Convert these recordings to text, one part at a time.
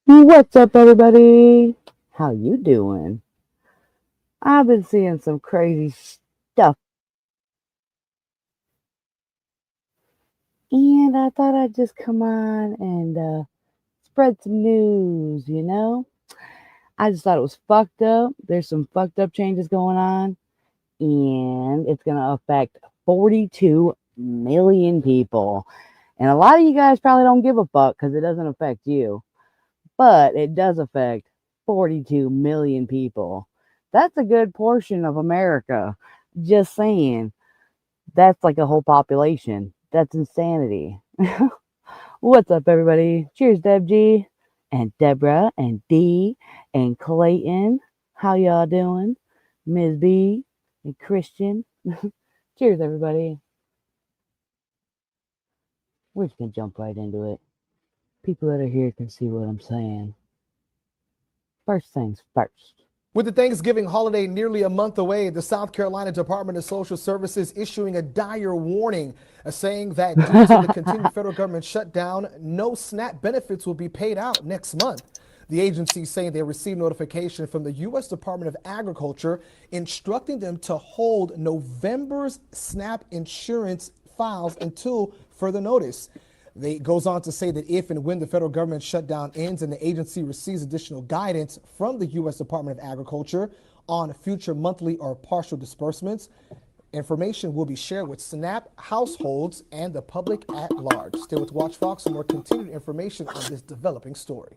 What's up, everybody? How you doing? I've been seeing some crazy stuff, and I thought I'd just come on and spread some news. I just thought it was fucked up. There's some fucked up changes going on, and it's going to affect 42 million people. And a lot of you guys probably don't give a fuck because it doesn't affect you, but it does affect 42 million people. That's a good portion of America. Just saying. That's like a whole population. That's insanity. What's up, everybody? Cheers, Deb G, and Deborah, and Dee, and Clayton. How y'all doing? Ms. B, and Christian. Cheers, everybody. We're just gonna jump right into it. People that are here can see what I'm saying. First things first. With the Thanksgiving holiday nearly a month away, the South Carolina Department of Social Services issuing a dire warning, saying that due to the continued federal government shutdown, no SNAP benefits will be paid out next month. The agency saying they received notification from the U.S. Department of Agriculture instructing them to hold November's SNAP insurance files until further notice. It goes on to say that if and when the federal government shutdown ends and the agency receives additional guidance from the U.S. Department of Agriculture on future monthly or partial disbursements, information will be shared with SNAP households and the public at large. Stay with Watch Fox for more continued information on this developing story.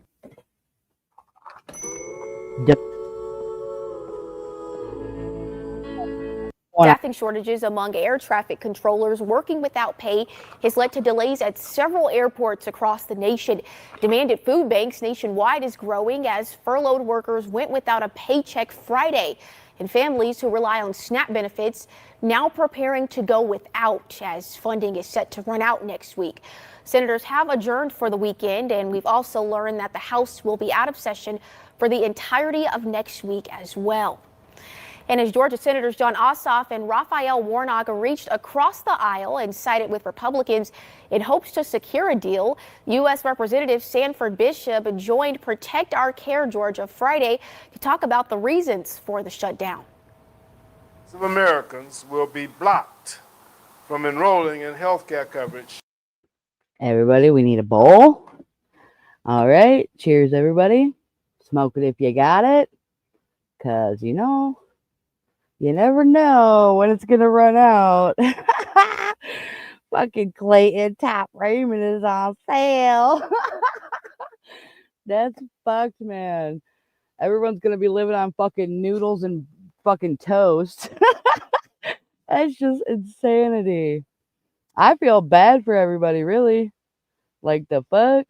Staffing shortages among air traffic controllers working without pay has led to delays at several airports across the nation. Demand at food banks nationwide is growing as furloughed workers went without a paycheck Friday, and families who rely on SNAP benefits now preparing to go without as funding is set to run out next week. Senators have adjourned for the weekend, and we've also learned that the House will be out of session for the entirety of next week as well. And as Georgia Senators Jon Ossoff and Raphael Warnock reached across the aisle and sided with Republicans in hopes to secure a deal, U.S. Representative Sanford Bishop joined Protect Our Care Georgia Friday to talk about the reasons for the shutdown. Some Americans will be blocked from enrolling in health care coverage. Everybody, we need a bowl. All right. Cheers, everybody. Smoke it if you got it. Because, you never know when it's going to run out. Fucking Clayton Top Raymond is on sale. That's fucked, man. Everyone's going to be living on fucking noodles and fucking toast. That's just insanity. I feel bad for everybody, really. Like, the fuck?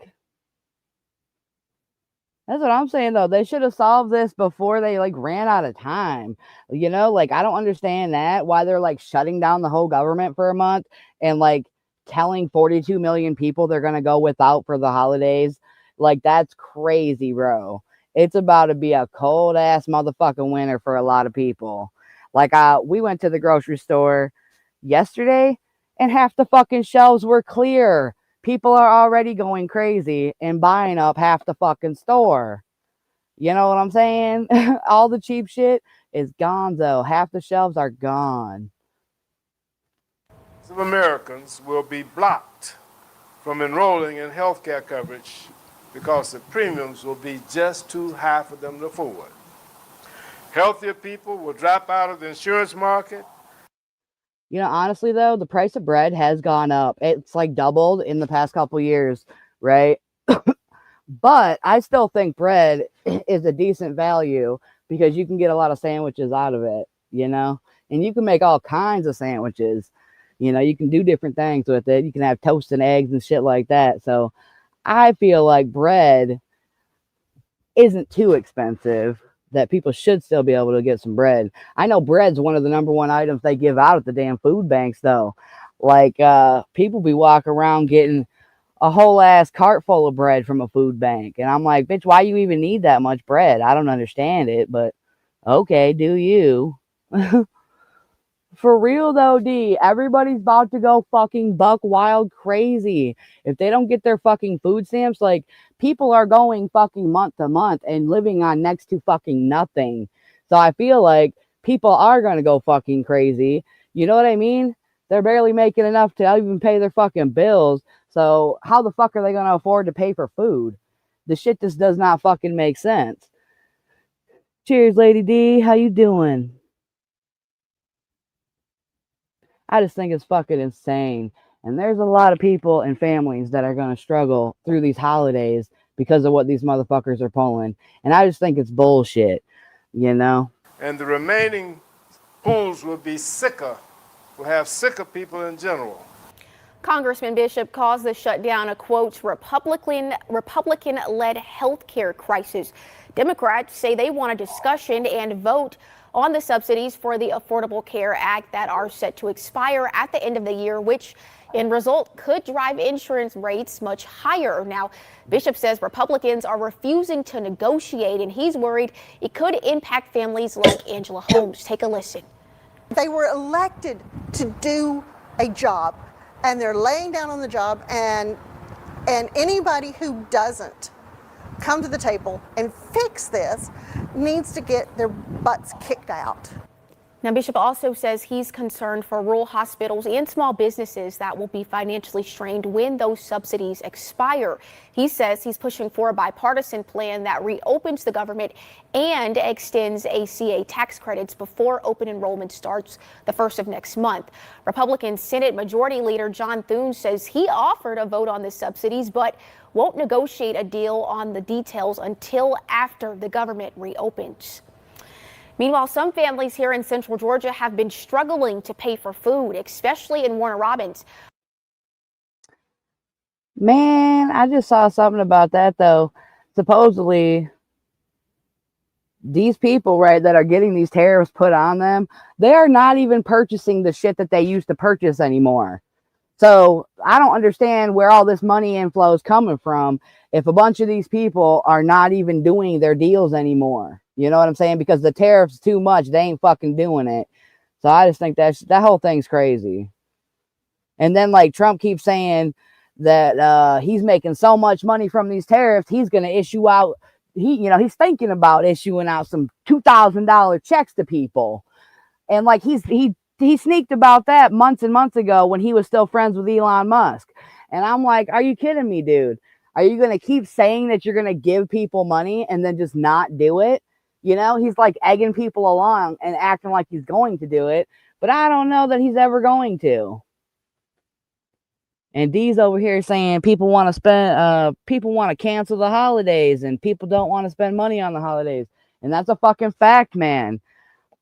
That's what I'm saying, though. They should have solved this before they, ran out of time. I don't understand that, why they're, shutting down the whole government for a month and, telling 42 million people they're going to go without for the holidays. That's crazy, bro. It's about to be a cold-ass motherfucking winter for a lot of people. We went to the grocery store yesterday, and half the fucking shelves were clear. People are already going crazy and buying up half the fucking store. You know what I'm saying? All the cheap shit is gone, though. Half the shelves are gone. Some Americans will be blocked from enrolling in health care coverage because the premiums will be just too high for them to afford. Healthier people will drop out of the insurance market. Honestly, though, the price of bread has gone up. It's doubled in the past couple years, right? But I still think bread is a decent value because you can get a lot of sandwiches out of it, and you can make all kinds of sandwiches. You can do different things with it. You can have toast and eggs and shit like that. So I feel like bread isn't too expensive, that people should still be able to get some bread. I know bread's one of the number one items they give out at the damn food banks, though. People be walking around getting a whole ass cart full of bread from a food bank. And I'm like, bitch, why you even need that much bread? I don't understand it, but okay, do you. For real though, D, everybody's about to go fucking buck wild crazy. If they don't get their fucking food stamps, like, people are going fucking month to month and living on next to fucking nothing. So I feel like people are going to go fucking crazy. You know what I mean? They're barely making enough to even pay their fucking bills. So how the fuck are they going to afford to pay for food? The shit just does not fucking make sense. Cheers, Lady D. How you doing? I just think it's fucking insane. And there's a lot of people and families that are going to struggle through these holidays because of what these motherfuckers are pulling. And I just think it's bullshit, you know? And the remaining pools will be sicker, will have sicker people in general. Congressman Bishop calls the shutdown a, quote, Republican-led health care crisis. Democrats say they want a discussion and vote on the subsidies for the Affordable Care Act that are set to expire at the end of the year, which in result could drive insurance rates much higher. Now, Bishop says Republicans are refusing to negotiate, and he's worried it could impact families like Angela Holmes. Take a listen. They were elected to do a job, and they're laying down on the job, and anybody who doesn't come to the table and fix this needs to get their butts kicked out. Now, Bishop also says he's concerned for rural hospitals and small businesses that will be financially strained when those subsidies expire. He says he's pushing for a bipartisan plan that reopens the government and extends ACA tax credits before open enrollment starts the first of next month. Republican Senate Majority Leader John Thune says he offered a vote on the subsidies, but won't negotiate a deal on the details until after the government reopens. Meanwhile, some families here in Central Georgia have been struggling to pay for food, especially in Warner Robins. Man, I just saw something about that, though. Supposedly, these people, right, that are getting these tariffs put on them, they are not even purchasing the shit that they used to purchase anymore. So I don't understand where all this money inflow is coming from if a bunch of these people are not even doing their deals anymore. You know what I'm saying? Because the tariffs too much. They ain't fucking doing it. So I just think that whole thing's crazy. And then, like, Trump keeps saying that he's making so much money from these tariffs, he's going to issue out, he's thinking about issuing out some $2,000 checks to people. And like he sneaked about that months and months ago when he was still friends with Elon Musk. And I'm like, are you kidding me, dude? Are you going to keep saying that you're going to give people money and then just not do it? You know, he's like egging people along and acting like he's going to do it, but I don't know that he's ever going to. And D's over here saying people want to cancel the holidays and people don't want to spend money on the holidays. And that's a fucking fact, man.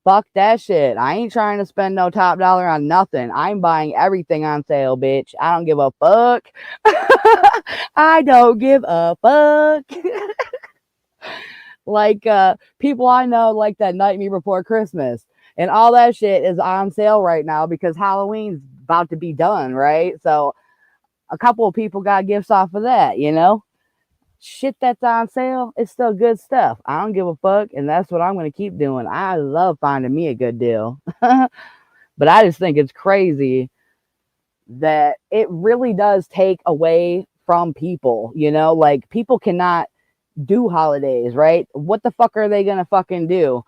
Fuck that shit. I ain't trying to spend no top dollar on nothing. I'm buying everything on sale, bitch. I don't give a fuck. I don't give a fuck. Like, people I know like that Nightmare Before Christmas and all that shit is on sale right now because Halloween's about to be done, right? So a couple of people got gifts off of that, you know? Shit that's on sale, it's still good stuff. I don't give a fuck, and that's what I'm going to keep doing. I love finding me a good deal. But I just think it's crazy that it really does take away from people, you know? Like, people cannot do holidays, right? What the fuck are they gonna fucking do?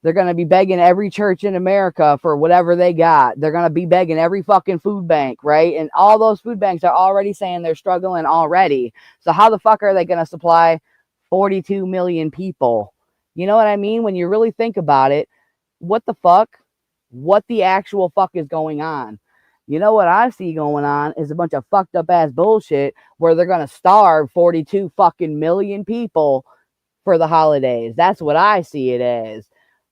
They're gonna be begging every church in America for whatever they got. They're gonna be begging every fucking food bank, right? And all those food banks are already saying they're struggling already. So how the fuck are they gonna supply 42 million people? You know what I mean? When you really think about it, what the fuck? What the actual fuck is going on? You know what I see going on is a bunch of fucked up ass bullshit where they're going to starve 42 fucking million people for the holidays. That's what I see it as.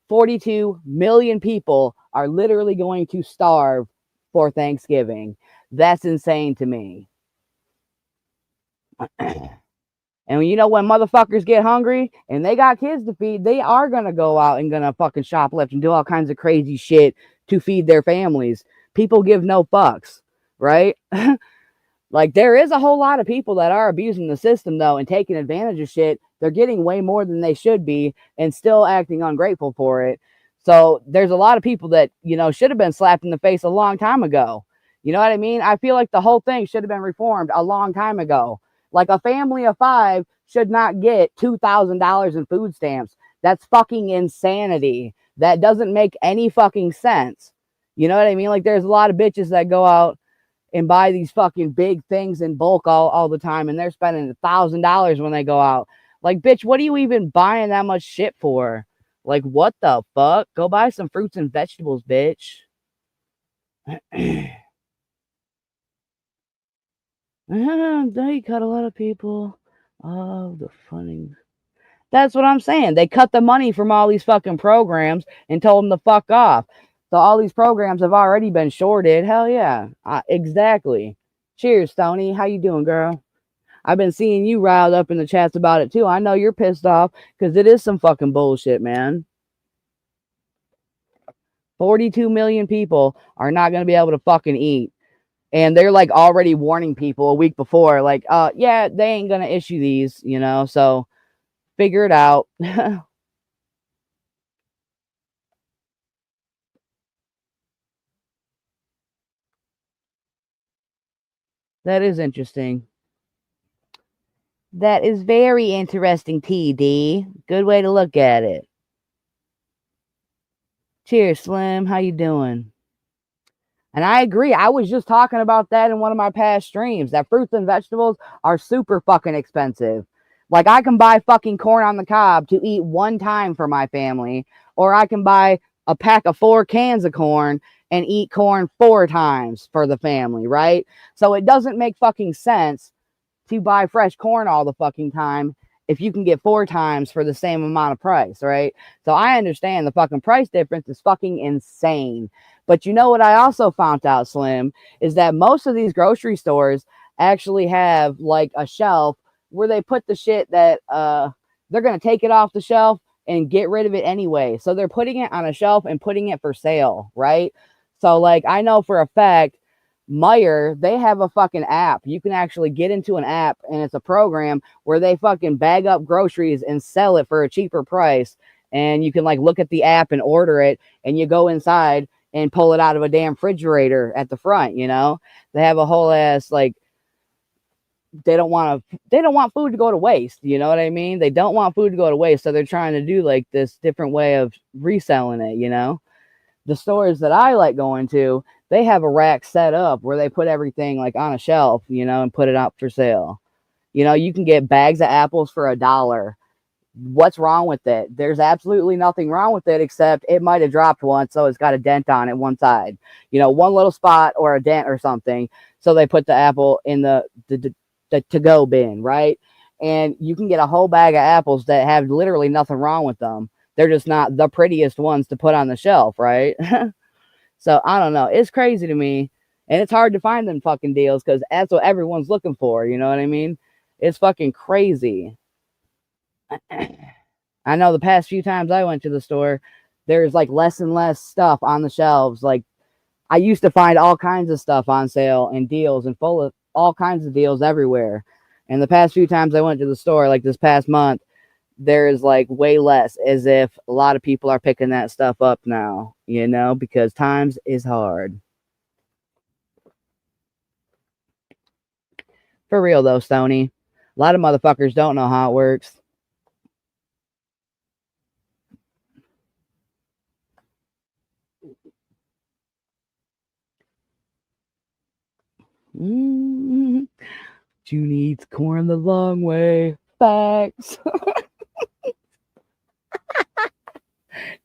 42 million people are literally going to starve for Thanksgiving. That's insane to me. And you know, when motherfuckers get hungry and they got kids to feed, they are going to go out and going to fucking shoplift and do all kinds of crazy shit to feed their families. People give no fucks, right? Like, there is a whole lot of people that are abusing the system, though, and taking advantage of shit. They're getting way more than they should be and still acting ungrateful for it. So there's a lot of people that, you know, should have been slapped in the face a long time ago. You know what I mean? I feel like the whole thing should have been reformed a long time ago. Like a family of 5 should not get $2,000 in food stamps. That's fucking insanity. That doesn't make any fucking sense. You know what I mean? Like there's a lot of bitches that go out and buy these fucking big things in bulk all the time, and they're spending $1,000 when they go out. Like, bitch, what are you even buying that much shit for? Like, what the fuck? Go buy some fruits and vegetables, bitch. They cut a lot of people. Oh, the funding. That's what I'm saying. They cut the money from all these fucking programs and told them to fuck off. So all these programs have already been shorted. Hell yeah. Exactly. Cheers, Tony. How you doing, girl? I've been seeing you riled up in the chats about it too. I know you're pissed off because it is some fucking bullshit, man. 42 million people are not going to be able to fucking eat. And they're like already warning people a week before, like, yeah, they ain't going to issue these, you know, so figure it out. That is interesting. That is very interesting, TD. Good way to look at it. Cheers, Slim. How you doing? And I agree. I was just talking about that in one of my past streams, that fruits and vegetables are super fucking expensive. Like I can buy fucking corn on the cob to eat one time for my family, or I can buy a pack of 4 cans of corn and eat corn 4 times for the family, right? So it doesn't make fucking sense to buy fresh corn all the fucking time if you can get 4 times for the same amount of price, right? So I understand the fucking price difference is fucking insane. But you know what I also found out, Slim, is that most of these grocery stores actually have like a shelf where they put the shit that they're going to take it off the shelf and get rid of it anyway. So they're putting it on a shelf and putting it for sale, right? So like I know for a fact Meijer, they have a fucking app. You can actually get into an app and it's a program where they fucking bag up groceries and sell it for a cheaper price. And you can like look at the app and order it, and you go inside and pull it out of a damn refrigerator at the front, you know? They have a whole ass like they don't want food to go to waste, you know what I mean? They don't want food to go to waste, so they're trying to do like this different way of reselling it, you know? The stores that I like going to, they have a rack set up where they put everything like on a shelf, you know, and put it up for sale. You know, you can get bags of apples for $1. What's wrong with it? There's absolutely nothing wrong with it, except it might have dropped once, so it's got a dent on it one side. You know, one little spot or a dent or something. So they put the apple in the to-go bin, right? And you can get a whole bag of apples that have literally nothing wrong with them. They're just not the prettiest ones to put on the shelf, right? So I don't know. It's crazy to me. And it's hard to find them fucking deals because that's what everyone's looking for. You know what I mean? It's fucking crazy. I know the past few times I went to the store, there's like less and less stuff on the shelves. Like I used to find all kinds of stuff on sale and deals and full of all kinds of deals everywhere. And the past few times I went to the store, like this past month, there is like way less, as if a lot of people are picking that stuff up now, you know, because times is hard. For real though, Stoney. A lot of motherfuckers don't know how it works. June eats corn the long way. Facts.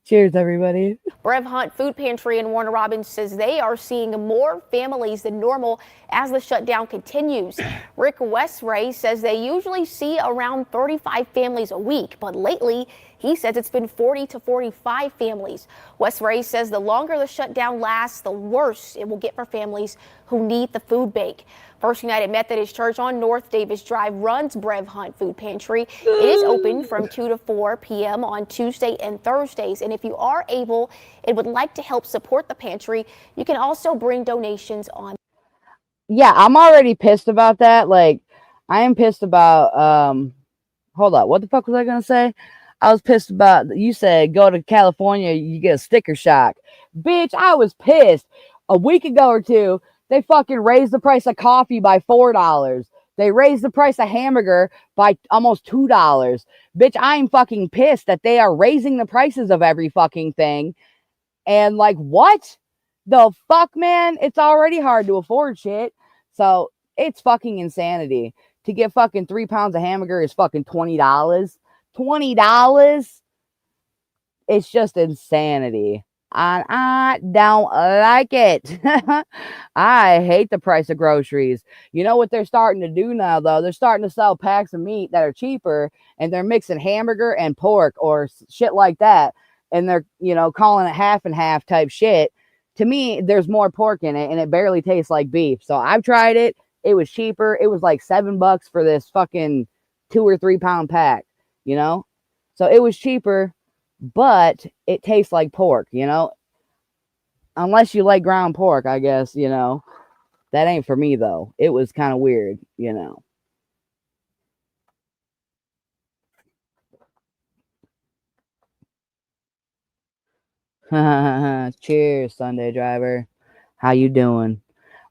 Cheers, everybody. Brev Hunt Food Pantry in Warner Robins says they are seeing more families than normal as the shutdown continues. Rick Westray says they usually see around 35 families a week, but lately he says it's been 40 to 45 families. Westray says the longer the shutdown lasts, the worse it will get for families who need the food bank. First United Methodist Church on North Davis Drive runs Brev Hunt Food Pantry. It is open from 2 to 4 p.m. on Tuesday and Thursdays. And if you are able and would like to help support the pantry, you can also bring donations on. Yeah, I'm already pissed about that. Like, I am pissed about, hold up, what the fuck was I going to say? I was pissed about, you said go to California, you get a sticker shock. Bitch, I was pissed. A week ago or two, they fucking raised the price of coffee by $4. They raised the price of hamburger by almost $2. Bitch, I'm fucking pissed that they are raising the prices of every fucking thing. And like, what the fuck, man? It's already hard to afford shit. So it's fucking insanity. To get fucking 3 pounds of hamburger is fucking $20. $20. It's just insanity. I don't like it. I hate the price of groceries. You know what they're starting to do now, though? They're starting to sell packs of meat that are cheaper, and they're mixing hamburger and pork or shit like that. And they're, calling it half and half type shit. To me, there's more pork in it, and it barely tastes like beef. So I've tried it. It was cheaper. It was like $7 for this fucking 2 or 3 pound pack, So it was cheaper, but it tastes like pork, unless you like ground pork, I guess, that ain't for me though. It was kind of weird, Cheers, Sunday driver. How you doing?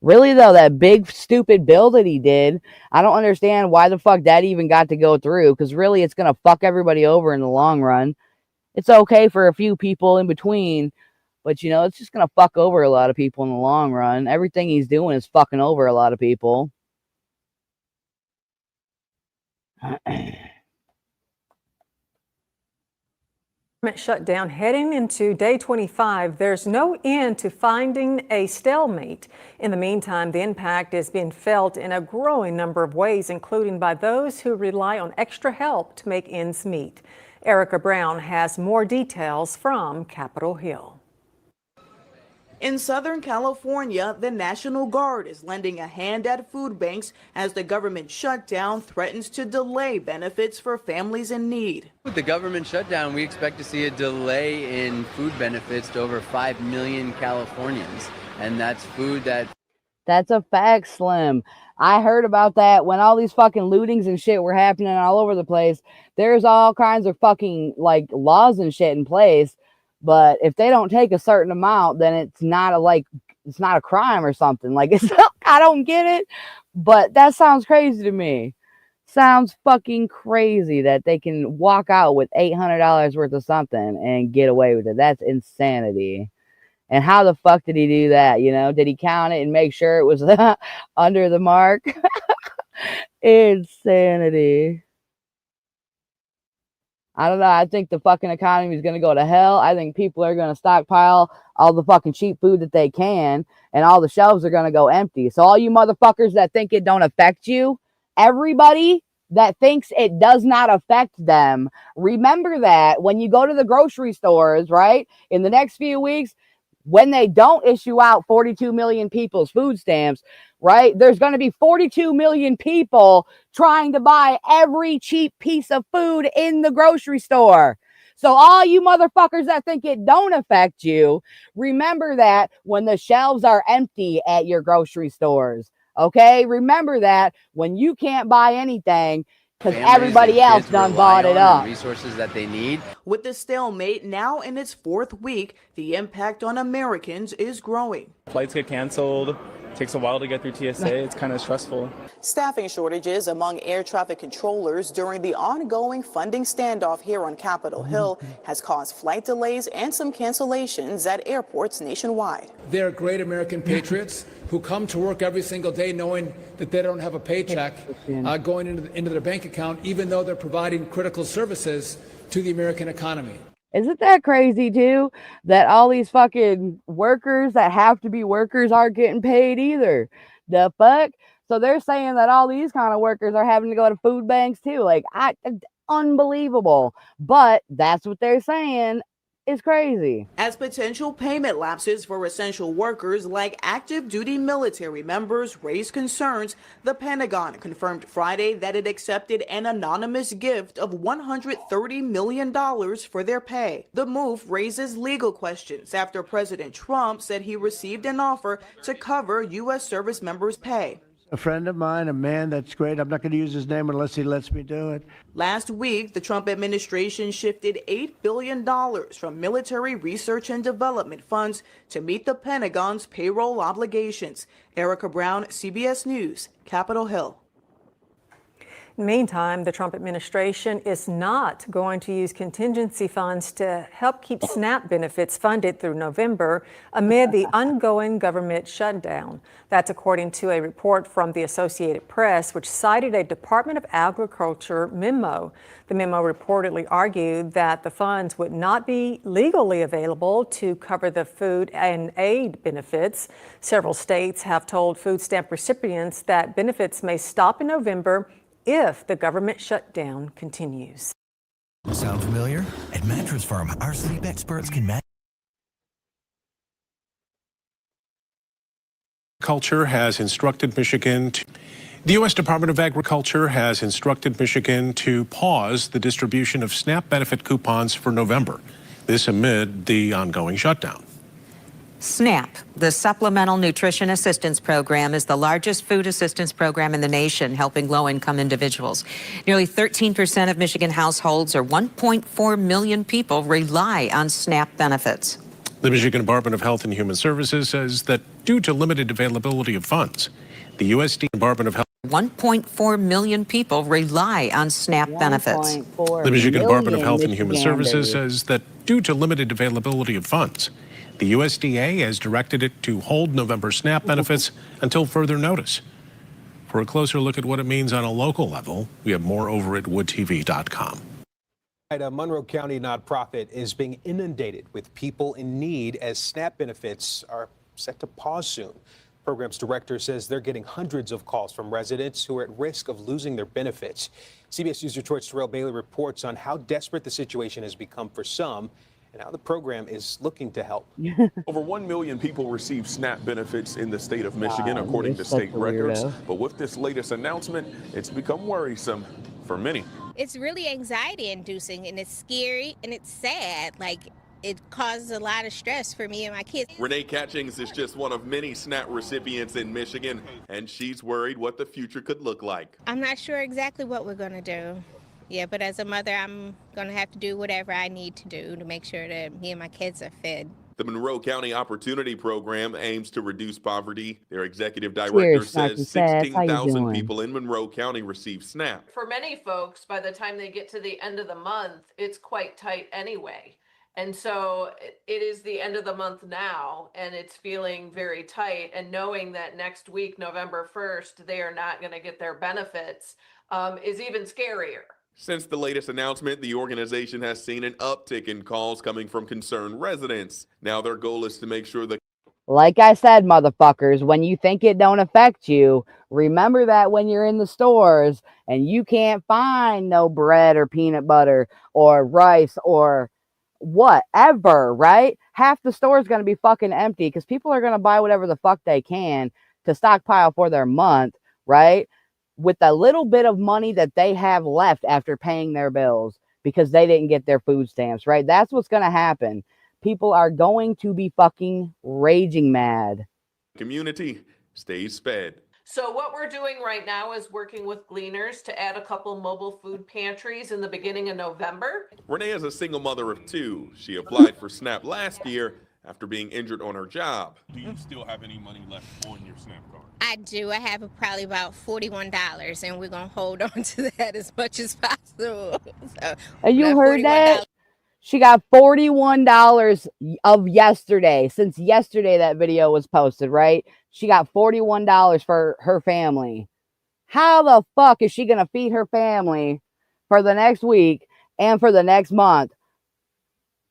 Really though, that big stupid bill that he did, I don't understand why the fuck that even got to go through, because really it's gonna fuck everybody over in the long run. It's okay for a few people in between, but it's just gonna fuck over a lot of people in the long run. Everything he's doing is fucking over a lot of people. Shutdown heading into day 25. There's no end to finding a stalemate. In the meantime, the impact is being felt in a growing number of ways, including by those who rely on extra help to make ends meet. Erica Brown has more details from Capitol Hill. In Southern California, the National Guard is lending a hand at food banks as the government shutdown threatens to delay benefits for families in need. With the government shutdown, we expect to see a delay in food benefits to over 5 million Californians. And that's food That's a fact, Slim. I heard about that when all these fucking lootings and shit were happening all over the place. There's all kinds of fucking laws and shit in place. But if they don't take a certain amount, then it's not a crime or something. I don't get it, but that sounds crazy to me. Sounds fucking crazy that they can walk out with $800 worth of something and get away with it. That's insanity. And how the fuck did he do that? Did he count it and make sure it was under the mark? Insanity. I don't know. I think the fucking economy is going to go to hell. I think people are going to stockpile all the fucking cheap food that they can, and all the shelves are going to go empty. So all you motherfuckers that think it don't affect you, everybody that thinks it does not affect them, remember that when you go to the grocery stores, right, in the next few weeks, when they don't issue out 42 million people's food stamps, right, there's going to be 42 million people trying to buy every cheap piece of food in the grocery store. So all you motherfuckers that think it don't affect you, remember that when the shelves are empty at your grocery stores, okay? Remember that when you can't buy anything because everybody else done bought it up. Resources that they need. With the stalemate now in its 4th week, the impact on Americans is growing. Flights get canceled. Takes a while to get through TSA. It's kind of stressful. Staffing shortages among air traffic controllers during the ongoing funding standoff here on Capitol Hill has caused flight delays and some cancellations at airports nationwide. They're great American patriots who come to work every single day knowing that they don't have a paycheck going into their bank account, even though they're providing critical services to the American economy. Isn't that crazy too? That all these fucking workers that have to be workers aren't getting paid either. The fuck? So they're saying that all these kind of workers are having to go to food banks too. Unbelievable. But that's what they're saying. Is crazy. As potential payment lapses for essential workers like active duty military members raise concerns, the Pentagon confirmed Friday that it accepted an anonymous gift of $130 million for their pay. The move raises legal questions after President Trump said he received an offer to cover U.S. service members' pay. A friend of mine, a man that's great. I'm not going to use his name unless he lets me do it. Last week, the Trump administration shifted $8 billion from military research and development funds to meet the Pentagon's payroll obligations. Erica Brown, CBS News, Capitol Hill. Meantime, the Trump administration is not going to use contingency funds to help keep SNAP benefits funded through November amid the ongoing government shutdown. That's according to a report from the Associated Press, which cited a Department of Agriculture memo. The memo reportedly argued that the funds would not be legally available to cover the food and aid benefits. Several states have told food stamp recipients that benefits may stop in November if the government shutdown continues. Sound familiar? At Mattress Firm, our sleep experts can match. The U.S. Department of Agriculture has instructed Michigan to pause the distribution of SNAP benefit coupons for November. This amid the ongoing shutdown. SNAP, the Supplemental Nutrition Assistance Program, is the largest food assistance program in the nation, helping low-income individuals. Nearly 13% of Michigan households, or 1.4 million people, rely on SNAP benefits. The Michigan Department of Health and Human Services says that due to limited availability of funds, the USD Department of Health 1.4 million people rely on SNAP benefits. The Michigan Department of Health and Human Services says that due to limited availability of funds, the USDA has directed it to hold November SNAP benefits until further notice. For a closer look at what it means on a local level, we have more over at woodtv.com. A Monroe County nonprofit is being inundated with people in need as SNAP benefits are set to pause soon. Program's director says they're getting hundreds of calls from residents who are at risk of losing their benefits. CBS News Detroit's Terrell Bailey reports on how desperate the situation has become for some and how the program is looking to help. Over 1 million people receive SNAP benefits in the state of Michigan, according to state records. But with this latest announcement, it's become worrisome for many. It's really anxiety inducing, and it's scary and it's sad. Like, it causes a lot of stress for me and my kids. Renee Catchings is just one of many SNAP recipients in Michigan, and she's worried what the future could look like. I'm not sure exactly what we're going to do. Yeah, but as a mother, I'm going to have to do whatever I need to do to make sure that me and my kids are fed. The Monroe County Opportunity Program aims to reduce poverty. Their executive director says 16,000 people in Monroe County receive SNAP. For many folks, by the time they get to the end of the month, it's quite tight anyway. And so it is the end of the month now, and it's feeling very tight. And knowing that next week, November 1st, they are not going to get their benefits is even scarier. Since the latest announcement, the organization has seen an uptick in calls coming from concerned residents. Now their goal is to make sure that, like I said, motherfuckers, when you think it don't affect you, remember that when you're in the stores and you can't find no bread or peanut butter or rice or whatever, right? Half the store is going to be fucking empty because people are going to buy whatever the fuck they can to stockpile for their month, right? With the little bit of money that they have left after paying their bills because they didn't get their food stamps, right? That's what's going to happen. People are going to be fucking raging mad. community stays fed. So what we're doing right now is working with gleaners to add a couple mobile food pantries in the beginning of November. Renee is a single mother of two. She applied for SNAP last year after being injured on her job. Do you still have any money left on your SNAP card? I do. I have probably about $41, and we're going to hold on to that as much as possible. So, and you heard that? She got $41 of yesterday. Since yesterday that video was posted, right? She got $41 for her family. How the fuck is she going to feed her family for the next week and for the next month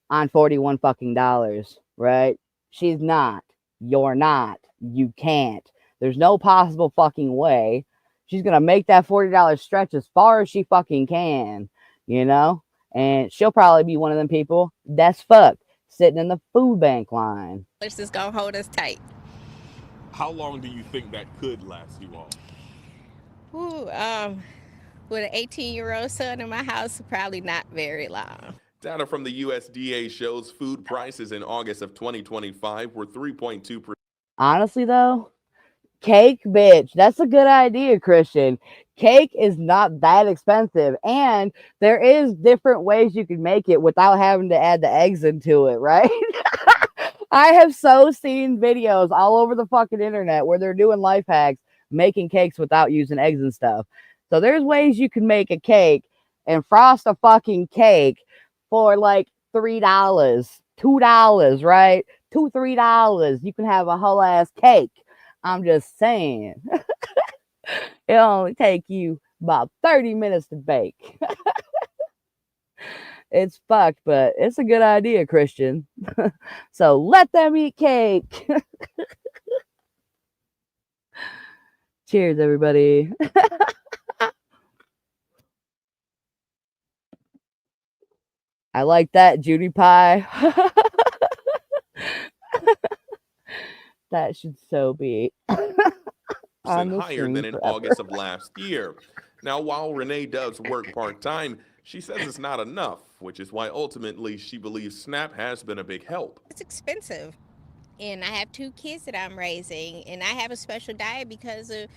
on $41 fucking dollars, right? She's not. You're not. You can't. There's no possible fucking way. She's going to make that $40 stretch as far as she fucking can, you know? And she'll probably be one of them people that's fucked sitting in the food bank line. It's just going to hold us tight. How long do you think that could last you all? Ooh, with an 18-year-old son in my house, probably not very long. Data from the USDA shows food prices in August of 2025 were 3.2%. Honestly, though, Cake, bitch. That's a good idea, Christian. Cake is not that expensive, and there is different ways you can make it without having to add the eggs into it, right? I have so seen videos all over the fucking internet where they're doing life hacks making cakes without using eggs and stuff. So there's ways you can make a cake and frost a fucking cake for like $3, $2, right? $2, $3. You can have a whole ass cake. I'm just saying. It'll only take you about 30 minutes to bake. It's fucked, but it's a good idea, Christian. So let them eat cake. Cheers, everybody. I like that, Judy Pie. That should so be on the higher than in forever. August of last year. Now, while Renee does work part-time, she says it's not enough, which is why ultimately she believes SNAP has been a big help. It's expensive, and I have 2 kids that I'm raising, and I have a special diet because of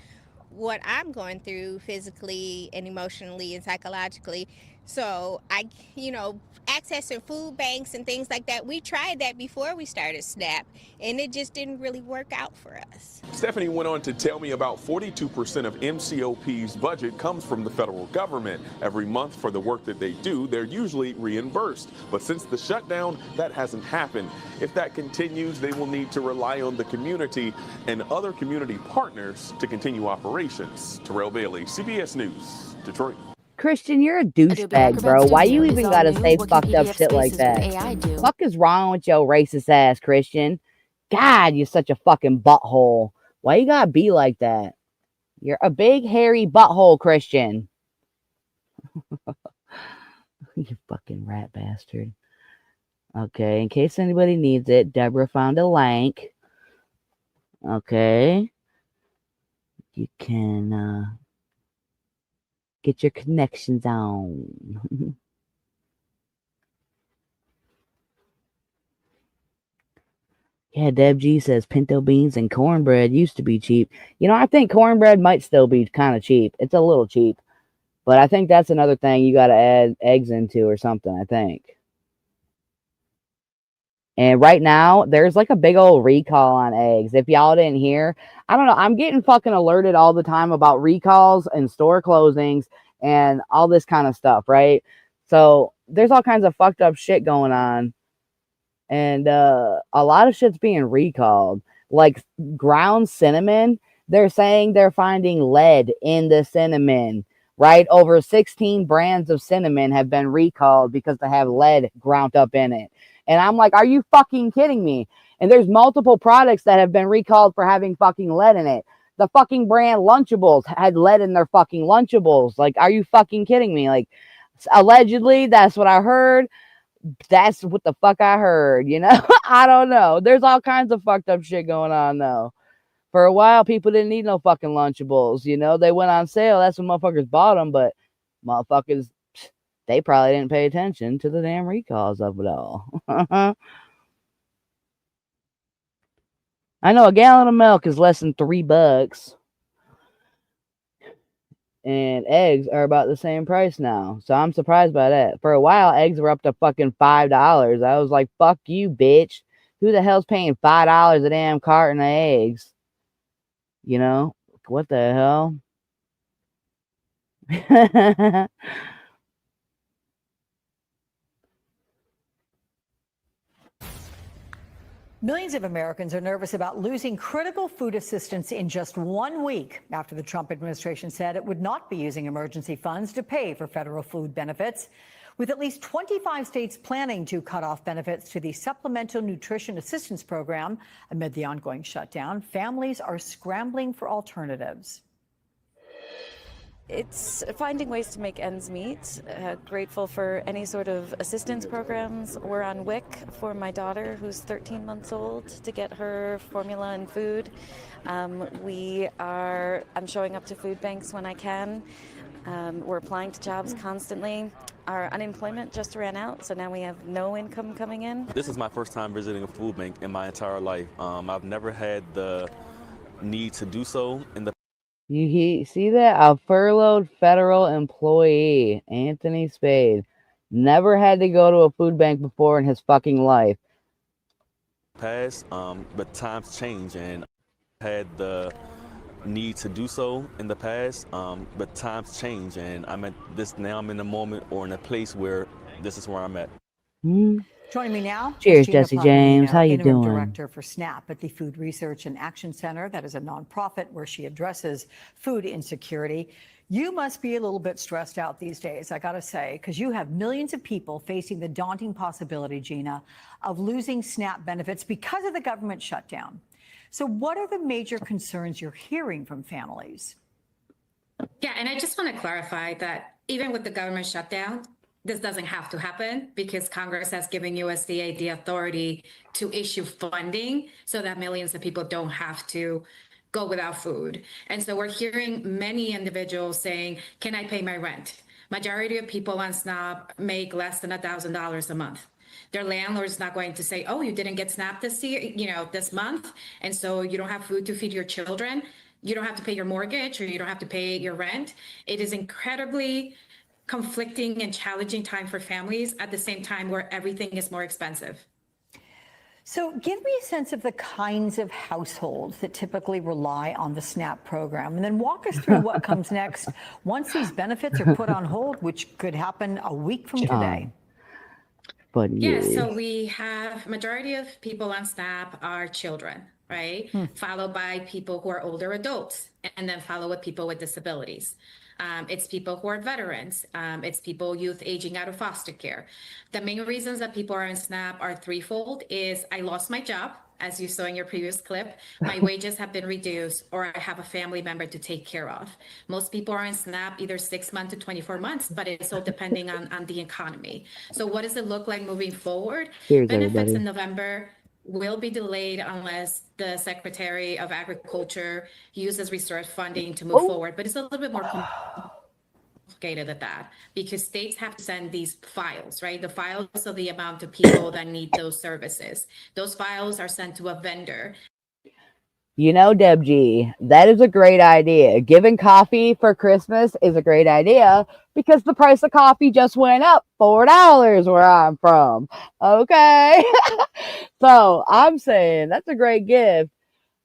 what I'm going through physically and emotionally and psychologically. So accessing food banks and things like that, we tried that before we started SNAP, and it just didn't really work out for us. Stephanie went on to tell me about 42% of MCOP's budget comes from the federal government. Every month for the work that they do, they're usually reimbursed. But since the shutdown, that hasn't happened. If that continues, they will need to rely on the community and other community partners to continue operations. Terrell Bailey, CBS News, Detroit. Christian, you're a douchebag, bro. Why you even gotta say fucked up shit like that? Fuck is wrong with your racist ass, Christian? God, you're such a fucking butthole. Why you gotta be like that? You're a big hairy butthole, Christian. You fucking rat bastard. Okay, in case anybody needs it, Deborah found a link. Okay. You can get your connections on. Yeah, Deb G says pinto beans and cornbread used to be cheap. I think cornbread might still be kind of cheap. It's a little cheap. But I think that's another thing you got to add eggs into or something, I think. And right now, there's like a big old recall on eggs. If y'all didn't hear, I don't know. I'm getting fucking alerted all the time about recalls and store closings and all this kind of stuff, right? So there's all kinds of fucked up shit going on. And a lot of shit's being recalled. Like ground cinnamon, they're saying they're finding lead in the cinnamon, right? Over 16 brands of cinnamon have been recalled because they have lead ground up in it. And I'm like, are you fucking kidding me? And there's multiple products that have been recalled for having fucking lead in it. The fucking brand Lunchables had lead in their fucking Lunchables. Like, are you fucking kidding me? Like, allegedly, that's what I heard. That's what the fuck I heard, I don't know. There's all kinds of fucked up shit going on, though. For a while, people didn't need no fucking Lunchables, They went on sale. That's when motherfuckers bought them, but motherfuckers, they probably didn't pay attention to the damn recalls of it all. I know a gallon of milk is less than $3. And eggs are about the same price now. So I'm surprised by that. For a while, eggs were up to fucking $5. I was like, fuck you, bitch. Who the hell's paying $5 a damn carton of eggs? What the hell? Millions of Americans are nervous about losing critical food assistance in just 1 week after the Trump administration said it would not be using emergency funds to pay for federal food benefits. With at least 25 states planning to cut off benefits to the Supplemental Nutrition Assistance Program amid the ongoing shutdown, families are scrambling for alternatives. It's finding ways to make ends meet. Grateful for any sort of assistance programs. We're on WIC for my daughter, who's 13 months old, to get her formula and food. I'm showing up to food banks when I can. We're applying to jobs constantly. Our unemployment just ran out, so now we have no income coming in. This is my first time visiting a food bank in my entire life. I've never had the need to do so in the See that? A furloughed federal employee, Anthony Spade, never had to go to a food bank before in his fucking life. past, but times change, and I had the need to do so in the past, but times change, and I'm at this now. I'm in a moment or in a place where this is where I'm at. Joining me now, Cheers, Gina Jesse James. How you Interim doing? Director for SNAP at the Food Research and Action Center. That is a nonprofit where she addresses food insecurity. You must be a little bit stressed out these days, I gotta say, because you have millions of people facing the daunting possibility, Gina, of losing SNAP benefits because of the government shutdown. So what are the major concerns you're hearing from families? Yeah, and I just want to clarify that even with the government shutdown, this doesn't have to happen because Congress has given USDA the authority to issue funding so that millions of people don't have to go without food. And so we're hearing many individuals saying, can I pay my rent? Majority of people on SNAP make less than $1,000 a month. Their landlord's not going to say, oh, you didn't get SNAP this year, this month, and so you don't have food to feed your children. You don't have to pay your mortgage or you don't have to pay your rent. It is incredibly conflicting and challenging time for families at the same time where everything is more expensive. So give me a sense of the kinds of households that typically rely on the SNAP program, and then walk us through what comes next once these benefits are put on hold, which could happen a week from today. But yeah, so we have majority of people on SNAP are children, right? Followed by people who are older adults, and then followed with people with disabilities. It's people who are veterans. It's people, youth aging out of foster care. The main reasons that people are in SNAP are threefold: is I lost my job, as you saw in your previous clip, my wages have been reduced, or I have a family member to take care of. Most people are in SNAP either 6 months to 24 months, but it's all depending on the economy. So what does it look like moving forward? Cheers, Benefits everybody. in November will be delayed unless the Secretary of Agriculture uses research funding to move forward. But it's a little bit more complicated than that because states have to send these files, right? The files of the amount of people that need those services. Those files are sent to a vendor. You know, Deb G, that is a great idea. Giving coffee for Christmas is a great idea because the price of coffee just went up $4 where I'm from. Okay. So I'm saying that's a great gift.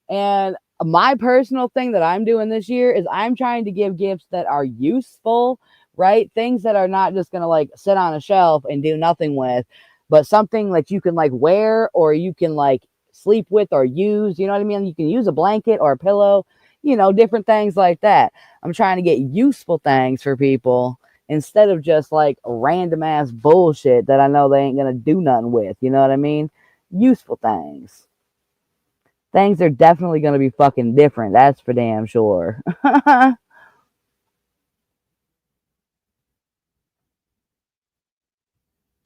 And my personal thing that I'm doing this year is I'm trying to give gifts that are useful, right? Things that are not just going to like sit on a shelf and do nothing with, but something that you can like wear or you can like sleep with or use, you know what I mean? You can use a blanket or a pillow, you know, different things like that. I'm trying to get useful things for people instead of just like random ass bullshit that I know they ain't going to do nothing with, you know what I mean? Useful things. Things are definitely going to be fucking different. That's for damn sure.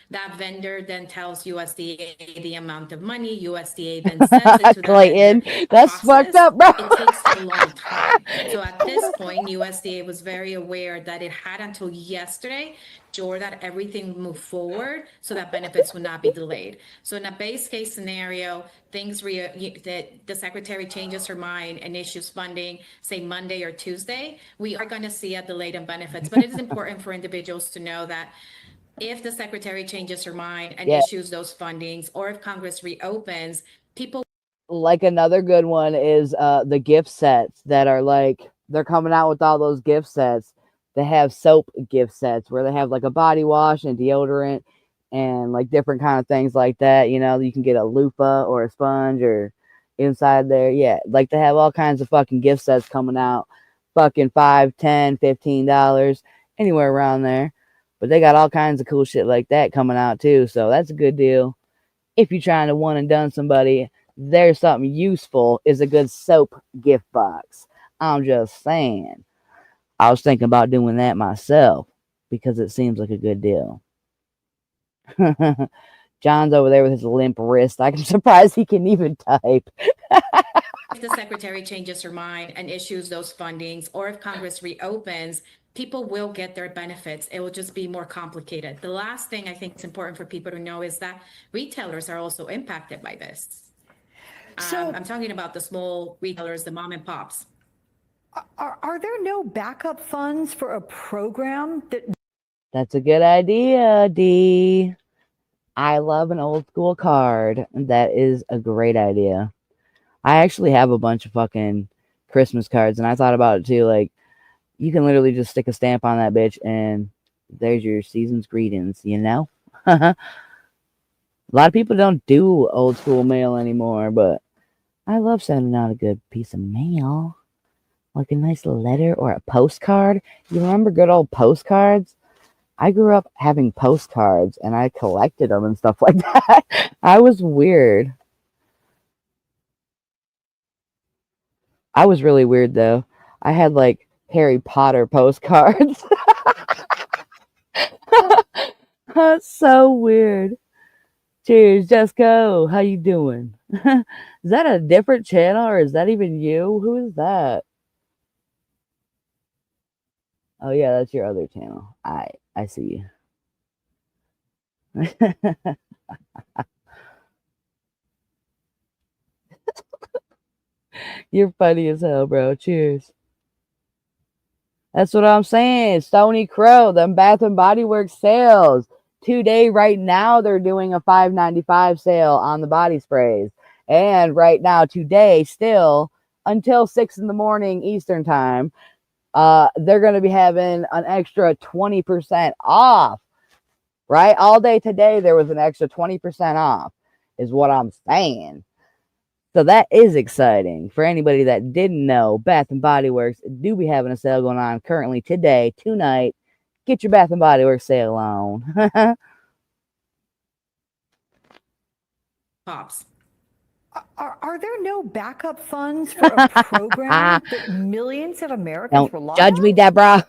That vendor then tells USDA the amount of money. USDA then sends it to Clayton, that's fucked up, bro. It takes a long time. So at this point, USDA was very aware that it had until yesterday to ensure that everything moved forward so that benefits would not be delayed. So in a base case scenario, that the secretary changes her mind and issues funding, say Monday or Tuesday, we are going to see a delay in benefits. But it is important for individuals to know that if the secretary changes her mind and issues those fundings, or if Congress reopens, people like another good one is the gift sets that are like they're coming out with all those gift sets. They have soap gift sets where they have like a body wash and deodorant and like different kind of things like that. You know, you can get a loofah or a sponge or inside there. Yeah, like they have all kinds of fucking gift sets coming out, fucking $5, $10, $15, anywhere around there. But they got all kinds of cool shit like that coming out too. So that's a good deal. If you're trying to one and done somebody, there's something useful is a good soap gift box. I'm just saying. I was thinking about doing that myself because it seems like a good deal. John's over there with his limp wrist. I'm surprised he can even type. If the secretary changes her mind and issues those fundings, or if Congress reopens, people will get their benefits. It will just be more complicated. The last thing I think is important for people to know is that retailers are also impacted by this. I'm talking about the small retailers, the mom and pops. Are there no backup funds for a program that... That's a good idea, D. I love an old school card. That is a great idea. I actually have a bunch of fucking Christmas cards, and I thought about it too. Like, you can literally just stick a stamp on that bitch, and there's your season's greetings, you know? A lot of people don't do old school mail anymore, but I love sending out a good piece of mail. Like a nice letter or a postcard. You remember good old postcards? I grew up having postcards, and I collected them and stuff like that. I was weird. I was really weird, though. I had, like, Harry Potter postcards. That's so weird. Cheers, just go. How you doing? Is that a different channel, or is that even you? Who is that? Oh, yeah, that's your other channel. I see you. You're funny as hell, bro. Cheers. That's what I'm saying. Stony Crow, them Bath and Body Works sales. Today, right now, they're doing a $5.95 sale on the body sprays. And right now, today, still, until 6 in the morning Eastern time, they're going to be having an extra 20% off. Right? All day today, there was an extra 20% off, is what I'm saying. So that is exciting. For anybody that didn't know, Bath and Body Works do be having a sale going on currently today, tonight. Get your Bath and Body Works sale on. Pops. Are there no backup funds for a program that millions of Americans rely on? Don't judge me, Deborah.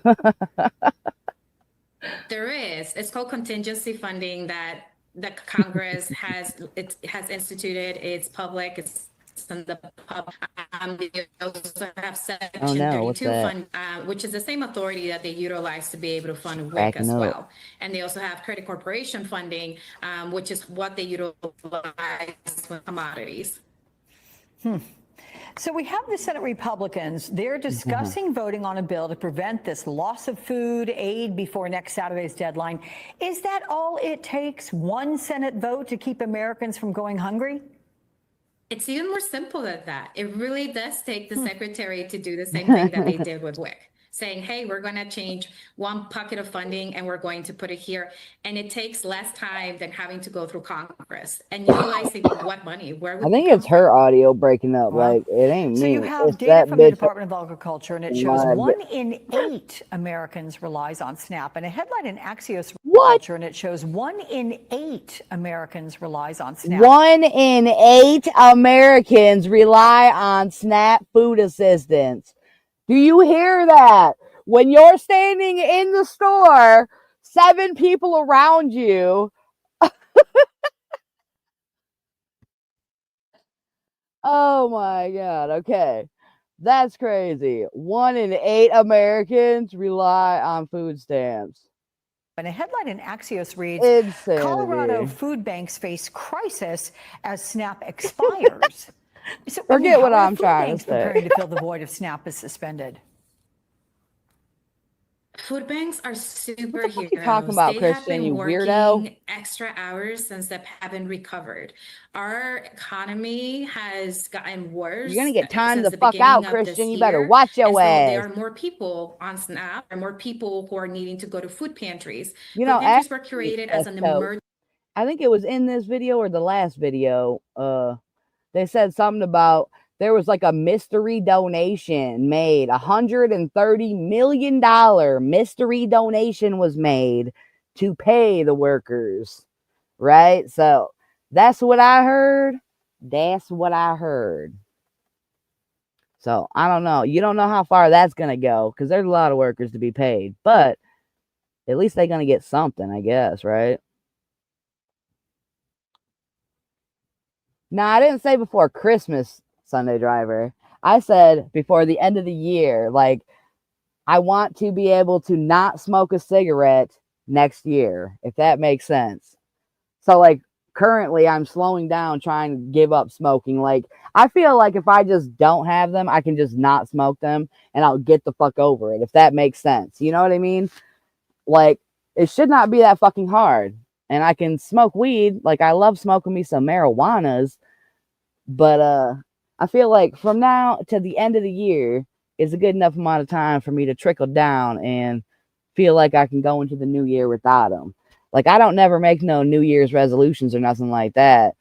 There is. It's called contingency funding that the Congress has instituted. It's public. It's in the public. They also have Section 32 fund, which is the same authority that they utilize to be able to fund WIC as well. And they also have credit corporation funding, which is what they utilize with commodities. So we have the Senate Republicans. They're discussing voting on a bill to prevent this loss of food aid before next Saturday's deadline. Is that all it takes? One Senate vote to keep Americans from going hungry? It's even more simple than that. It really does take the secretary to do the same thing that they did with WIC, saying, hey, we're going to change one pocket of funding and we're going to put it here. And it takes less time than having to go through Congress and utilizing what money? Where I think it's her audio breaking up. Like, it ain't me. So you have it's data from the bitch. Department of Agriculture, and it shows 1 in 8 Americans relies on SNAP. And a headline in Axios Agriculture, and it shows 1 in 8 Americans relies on SNAP. 1 in 8 Americans rely on SNAP food assistance. Do you hear that? When you're standing in the store, 7 people around you. Oh my God. Okay. That's crazy. 1 in 8 Americans rely on food stamps. And a headline in Axios reads, Insanity. Colorado food banks face crisis as SNAP expires. So, Forget what how are I'm food trying banks to say. preparing to fill the void if SNAP is suspended? Food banks are superheroes. What you talking about, they Christian, have been you working weirdo? extra hours since they haven't recovered. Our economy has gotten worse. You're gonna get timed since the the fuck beginning out, of Christian. this You better year. watch your And so there ass. are more people on SNAP, and more people who are needing to go to food pantries. You know, food pantries were actually, created as an so emergency. I think it was in this video or the last video. They said something about there was like a mystery donation made. $130 million mystery donation was made to pay the workers. Right? So that's what I heard. That's what I heard. So I don't know. You don't know how far that's going to go because there's a lot of workers to be paid. But at least they're going to get something, I guess, right? Now, I didn't say before Christmas, Sunday Driver. I said before the end of the year. Like, I want to be able to not smoke a cigarette next year, if that makes sense. So, like, currently I'm slowing down trying to give up smoking. Like, I feel like if I just don't have them, I can just not smoke them and I'll get the fuck over it, if that makes sense. You know what I mean? Like, it should not be that fucking hard. And I can smoke weed. Like, I love smoking me some marijuanas, but I feel like from now to the end of the year is a good enough amount of time for me to trickle down and feel like I can go into the new year without them. Like, I don't never make no New Year's resolutions or nothing like that,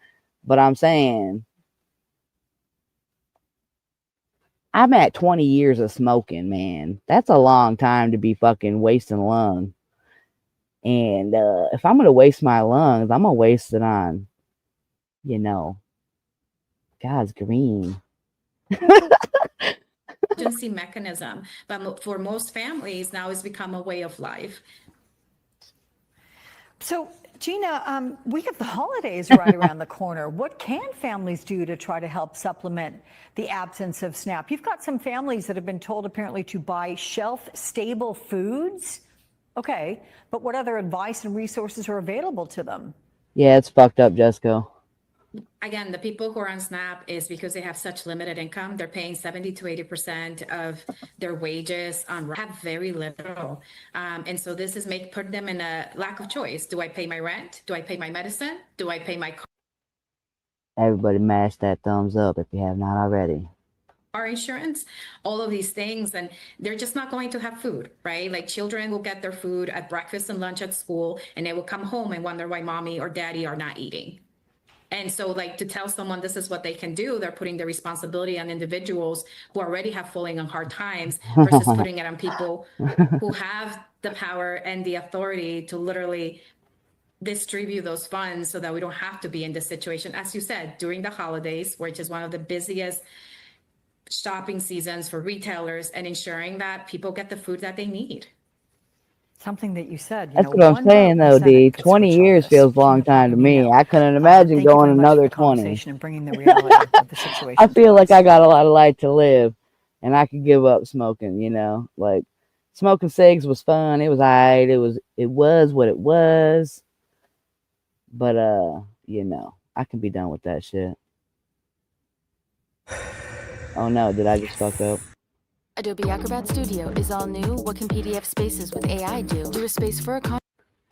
but I'm saying I'm at 20 years of smoking, man. That's a long time to be fucking wasting lung. And if I'm going to waste my lungs, I'm going to waste it on, you know, God's green. Emergency mechanism, but for most families now it's become a way of life. So, Gina, we have the holidays right around the corner. What can families do to try to help supplement the absence of SNAP? You've got some families that have been told apparently to buy shelf-stable foods. Okay, but what other advice and resources are available to them? Yeah, it's fucked up, Jessica. Again, the people who are on SNAP is because they have such limited income. They're paying 70 to 80% of their wages on have very little. And so this is put them in a lack of choice. Do I pay my rent? Do I pay my medicine? Do I pay my Everybody mash that thumbs up if you have not already. car insurance? All of these things, and they're just not going to have food, right? Like, children will get their food at breakfast and lunch at school, and they will come home and wonder why mommy or daddy are not eating. And so, like, to tell someone this is what they can do, they're putting the responsibility on individuals who already have falling on hard times versus putting it on people who have the power and the authority to literally distribute those funds so that we don't have to be in this situation. As you said, during the holidays, which is one of the busiest shopping seasons for retailers, and ensuring that people get the food that they need. Something that you said. That's what I'm saying, though, D. 20 years feels a long time to me. I couldn't imagine going another 20. And bringing the reality of the situation. I feel like I got a lot of life to live, and I could give up smoking. You know, like, smoking cigs was fun. It was alright. It was what it was. But you know, I can be done with that shit. Oh no, did I just fuck up? Adobe Acrobat Studio is all new. What can PDF spaces with AI do? Do a space for a con.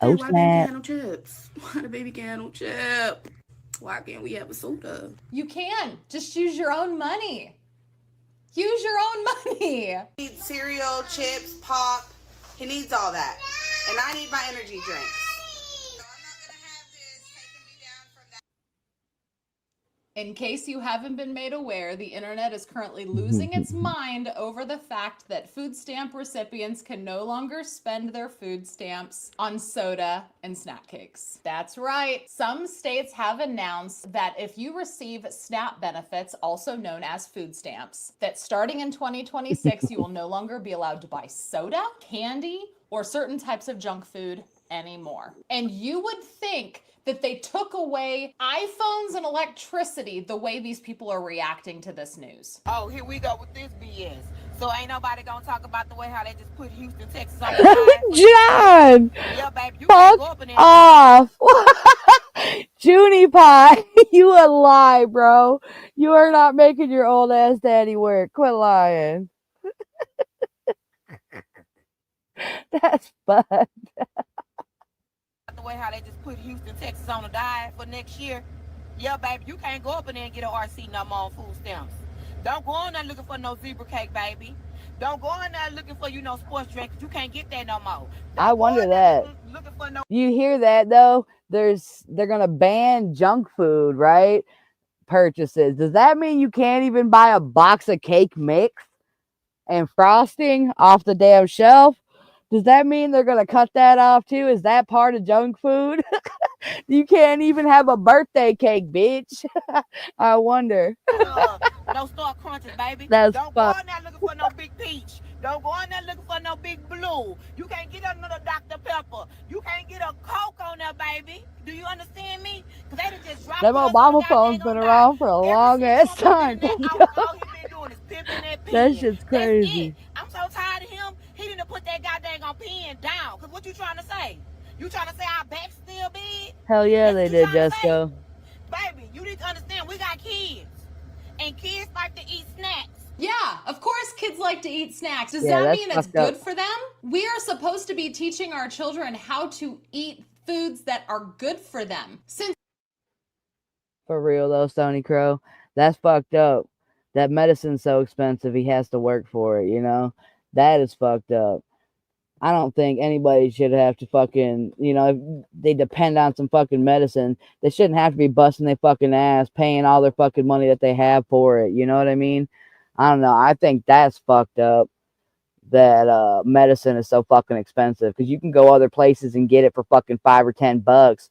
Oh, why the baby can't have no chips? Why the baby can't have no chip? Why can't we have a soda? You can. Just use your own money. Use your own money. He needs cereal, chips, pop. He needs all that. And I need my energy drinks. In case you haven't been made aware, the internet is currently losing its mind over the fact that food stamp recipients can no longer spend their food stamps on soda and snack cakes. That's right. Some states have announced that if you receive SNAP benefits, also known as food stamps, that starting in 2026, you will no longer be allowed to buy soda, candy, or certain types of junk food anymore. And you would think that they took away iPhones and electricity the way these people are reacting to this news. Oh, here we go with this BS. So ain't nobody gonna talk about the way how they just put Houston, Texas on the line? John! Yeah, baby, you Fuck go up in there. off! Junie Pie, you a lie, bro. You are not making your old ass daddy work. Quit lying. That's fun. The way how they just put Houston, Texas on the diet for next year. Yeah, baby, you can't go up in there and get an RC no more on food stamps. Don't go on there looking for no zebra cake, baby. Don't go in there looking for, sports drink. You can't get that no more. I wonder that. You hear that, though? They're going to ban junk food, right? Purchases. Does that mean you can't even buy a box of cake mix and frosting off the damn shelf? Does that mean they're going to cut that off too? Is that part of junk food? You can't even have a birthday cake, bitch. I wonder. No Star Crunches, baby. That's Don't fun. go in there looking for no big peach. Don't go in there looking for no big blue. You can't get another Dr. Pepper. You can't get a Coke on there, baby. Do you understand me? Because they done just dropped Them Obama phones been around for a long ass time. all he been doing is pimping that pen. That shit's crazy. I'm so tired of him. He didn't put that goddamn pen down. Because what you trying to say? You trying to say our back's still big? Hell yeah, they You did, trying to say, Jesco. baby, you need to understand we got kids. And kids like to eat snacks. Yeah, of course kids like to eat snacks. Does Yeah, that that's mean it's fucked up. good for them? We are supposed to be teaching our children how to eat foods that are good for them. Since For real though, Stony Crow, that's fucked up. That medicine's so expensive, he has to work for it, you know? That is fucked up. I don't think anybody should have to fucking, you know, if they depend on some fucking medicine, they shouldn't have to be busting their fucking ass, paying all their fucking money that they have for it. You know what I mean? I don't know. I think that's fucked up that medicine is so fucking expensive because you can go other places and get it for fucking $5 or $10.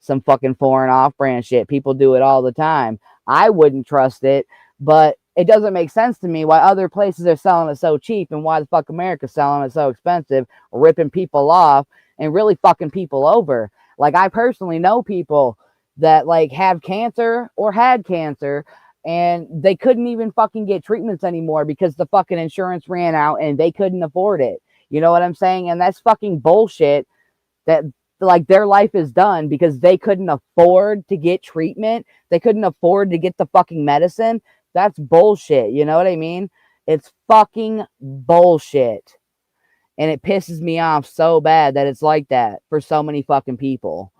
Some fucking foreign off-brand shit. People do it all the time. I wouldn't trust it, but it doesn't make sense to me why other places are selling it so cheap and why the fuck America's selling it so expensive, ripping people off and really fucking people over. Like, I personally know people that like have cancer or had cancer and they couldn't even fucking get treatments anymore because the fucking insurance ran out and they couldn't afford it. You know what I'm saying? And that's fucking bullshit that like their life is done because they couldn't afford to get treatment. They couldn't afford to get the fucking medicine. That's bullshit. You know what I mean? It's fucking bullshit. And it pisses me off so bad that it's like that for so many fucking people.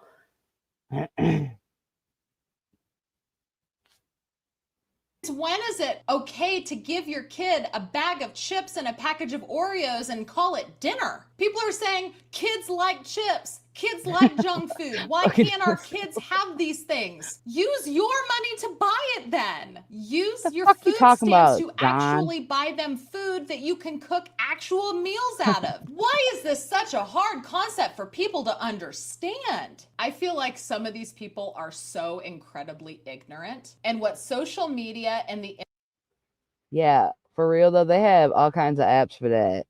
when is it okay to give your kid a bag of chips and a package of Oreos and call it dinner? People are saying kids like chips. Kids like junk food. Why can't our kids have these things? Use your money to buy it then. Use your food stamps to actually buy them food that you can cook actual meals out of. Why is this such a hard concept for people to understand? I feel like some of these people are so incredibly ignorant. And what social media and the Yeah, for real though, they have all kinds of apps for that.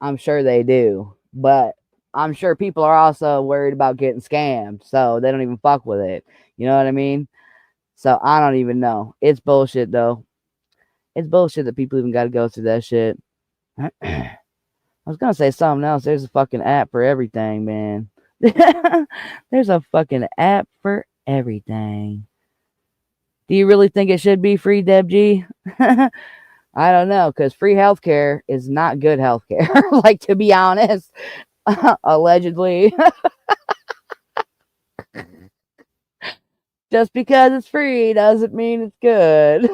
I'm sure they do. But I'm sure people are also worried about getting scammed, so they don't even fuck with it. You know what I mean? So I don't even know. It's bullshit though. It's bullshit that people even got to go through that shit. I was gonna say something else. There's a fucking app for everything, man. There's a fucking app for everything. Do you really think it should be free, Deb G? I don't know, because free healthcare is not good healthcare. Like, to be honest, allegedly. Just because it's free doesn't mean it's good.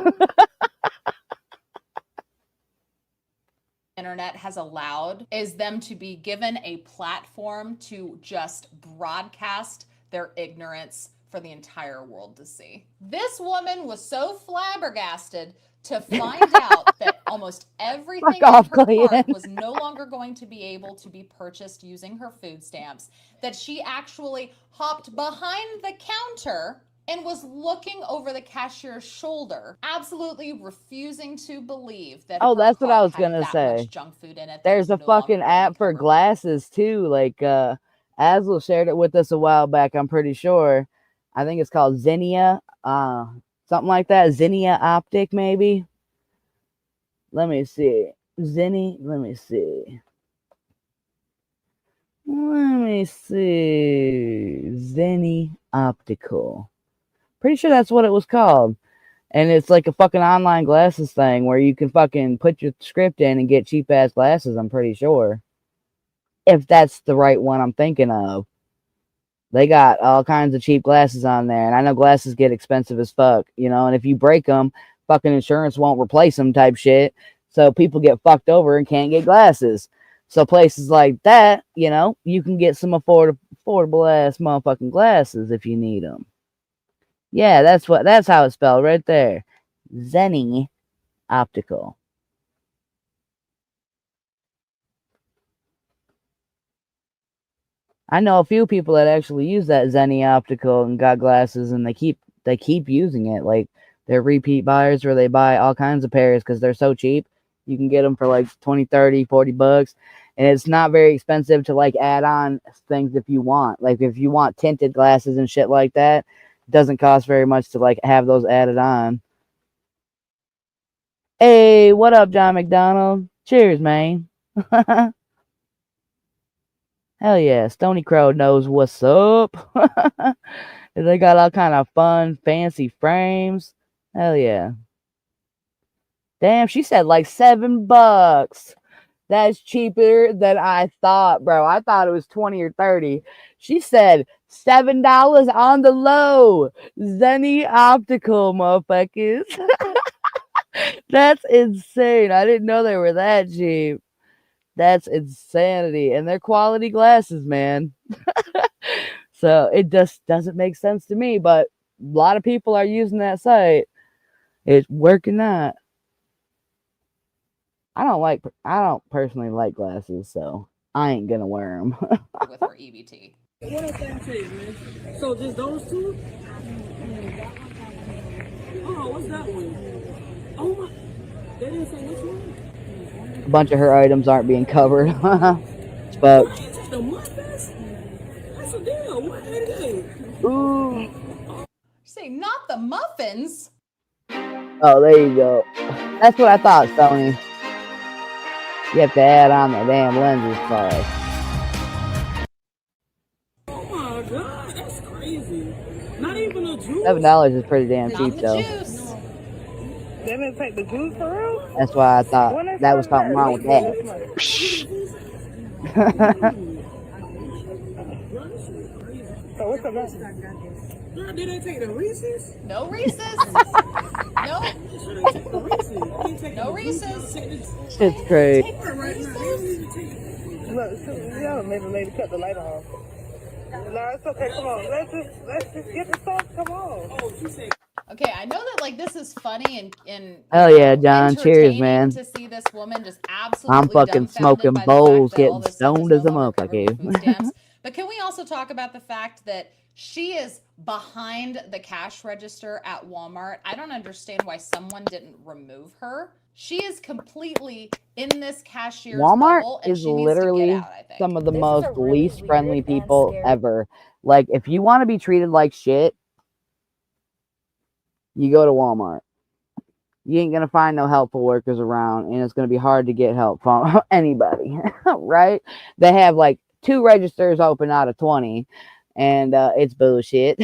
internet has allowed is them to be given a platform to just broadcast their ignorance for the entire world to see. This woman was so flabbergasted to find out that almost everything in her cart was no longer going to be able to be purchased using her food stamps, that she actually hopped behind the counter and was looking over the cashier's shoulder, absolutely refusing to believe that Oh, her that's what I cart was had gonna that say. much junk food in it. There's a fucking app for glasses too. Like Asl shared it with us a while back, I'm pretty sure. I think it's called Xenia. Something like that. Xenia Optic, maybe. Let me see. Let me see. Let me see. Zenny Optical. Pretty sure that's what it was called. And it's like a fucking online glasses thing where you can fucking put your script in and get cheap ass glasses, I'm pretty sure. If that's the right one I'm thinking of. They got all kinds of cheap glasses on there. And I know glasses get expensive as fuck, you know, and if you break them, fucking insurance won't replace them type shit. So people get fucked over and can't get glasses. So places like that, you know, you can get some affordable ass motherfucking glasses if you need them. Yeah, that's how it's spelled right there. Zenny Optical. I know a few people that actually use that Zenny Optical and got glasses, and they keep using it. Like, they're repeat buyers where they buy all kinds of pairs because they're so cheap. You can get them for like 20, 30, 40 bucks. And it's not very expensive to like add on things if you want. Like if you want tinted glasses and shit like that, it doesn't cost very much to like have those added on. Hey, what up, John McDonald? Cheers, man. Hell yeah, Stony Crow knows what's up. They got all kind of fun, fancy frames. Hell yeah. Damn, she said like $7. That's cheaper than I thought, bro. I thought it was 20 or 30. She said $7 on the low. Zenny Optical, motherfuckers. That's insane. I didn't know they were that cheap. That's insanity. And they're quality glasses, man. So it just doesn't make sense to me, but a lot of people are using that site. It's working out. I don't personally like glasses, so I ain't gonna wear them. with her EBT. What else that is, man? So just those two? Oh, what's that one? Oh my, they didn't say which one? A bunch of her items aren't being covered. But The muffins? That's a deal. What is it? ooh. Say not the muffins. Oh, there you go. That's what I thought, Sony. You have to add on the damn lenses first. Oh my god, that's crazy. Not even a juice. $7 is pretty damn Not cheap, the though. juice. They didn't take the juice for real? That's why I thought that was something wrong with that. So what's the best? Girl, did they take the Reese's? No Reese's. No. No Reese's. Shit's crazy. Look, yeah, maybe lady cut the light off. No, it's okay. Come on, let's just get the stuff. Come on. Oh, she said. Okay, I know that like this is funny and Hell yeah, John. Cheers, man. to see this woman just absolutely I'm fucking smoking bowls, getting stoned as a motherfucker. But can we also talk about the fact that she is behind the cash register at Walmart? I don't understand why someone didn't remove her. She is completely in this cashier's Walmart bubble, and is she needs to literally get out, I think. some of the most least friendly people ever. Like, if you want to be treated like shit, you go to Walmart. You ain't gonna find no helpful workers around, and it's gonna be hard to get help from anybody, right? They have like 2 registers open out of 20, and it's bullshit.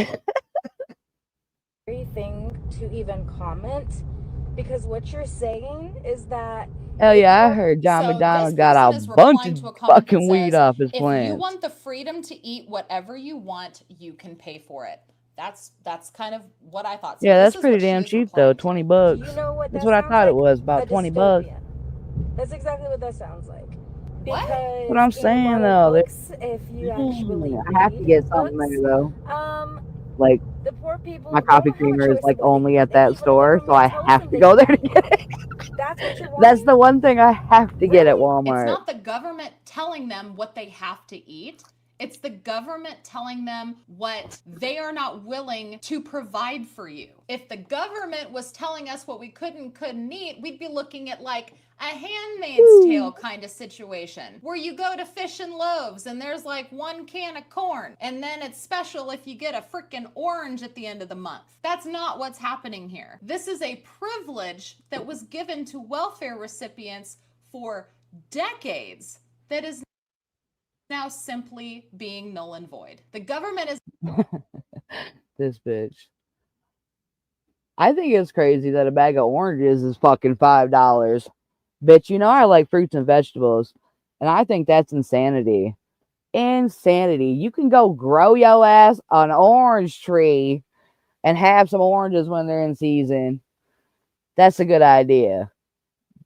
Thing to even comment, because what you're saying is that Hell yeah, I heard John McDonald got a bunch of fucking weed off his If you plants. want the freedom to eat whatever you want, you can pay for it. That's kind of what I thought. So Yeah, this that's is pretty what damn she's cheap though. $20. you know what That's that what I sounds thought it like? was, about A $20. dystopia. That's exactly what that sounds like. Because What I'm in a saying lot though, of books, if you actually I have to get read something books, there though. Like the poor people my coffee don't have a creamer is choice like of what they only eat. at They that eat what the store, so government I tells have them to they go there can to get it. That's what you're That's wanting? the one thing I have to get at It's Walmart. not the government telling them what they have to eat. It's the government telling them what they are not willing to provide for you. If the government was telling us what we couldn't eat, we'd be looking at like a Handmaid's Tale kind of situation where you go to Fish and Loaves and there's like 1 can of corn and then it's special if you get a freaking orange at the end of the month. That's not what's happening here. This is a privilege that was given to welfare recipients for decades that is now simply being null and void. The government is This bitch. I think it's crazy that a bag of oranges is fucking $5. Bitch, you know I like fruits and vegetables, and I think that's insanity. Insanity. You can go grow your ass an orange tree and have some oranges when they're in season. That's a good idea.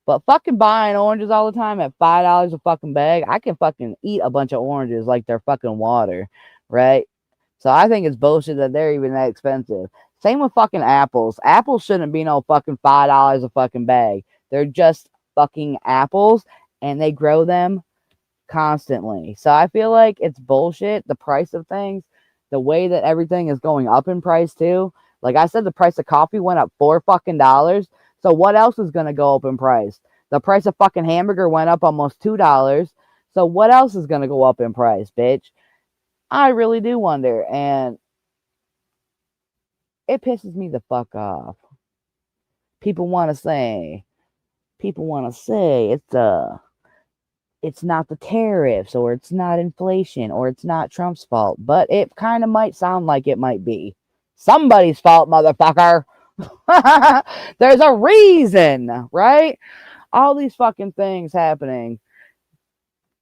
But fucking buying oranges all the time at $5 a fucking bag, I can fucking eat a bunch of oranges like they're fucking water, right? So I think it's bullshit that they're even that expensive. Same with fucking apples. Apples shouldn't be no fucking $5 a fucking bag. They're just fucking apples, and they grow them constantly. So I feel like it's bullshit, the price of things, the way that everything is going up in price too. Like I said, the price of coffee went up $4 fucking dollars. So what else is gonna go up in price? The price of fucking hamburger went up almost $2. So what else is gonna go up in price, bitch? I really do wonder, and it pisses me the fuck off. People want to say it's it's not the tariffs, or it's not inflation, or it's not Trump's fault, but it kind of might sound like it might be somebody's fault, motherfucker. There's a reason, right? All these fucking things happening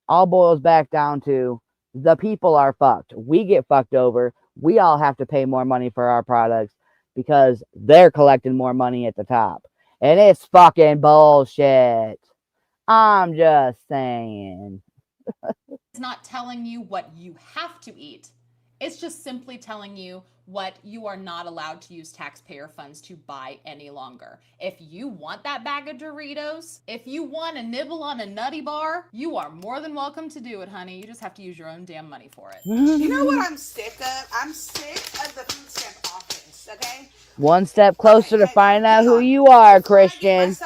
all boils back down to the people are fucked. We get fucked over. We all have to pay more money for our products because they're collecting more money at the top. And it's fucking bullshit. I'm just saying. It's not telling you what you have to eat. It's just simply telling you what you are not allowed to use taxpayer funds to buy any longer. If you want that bag of Doritos, if you want a nibble on a Nutty Bar, you are more than welcome to do it, honey. You just have to use your own damn money for it. You know what I'm sick of? I'm sick of the food stamp office, okay? One step closer to finding out who you are, Christian.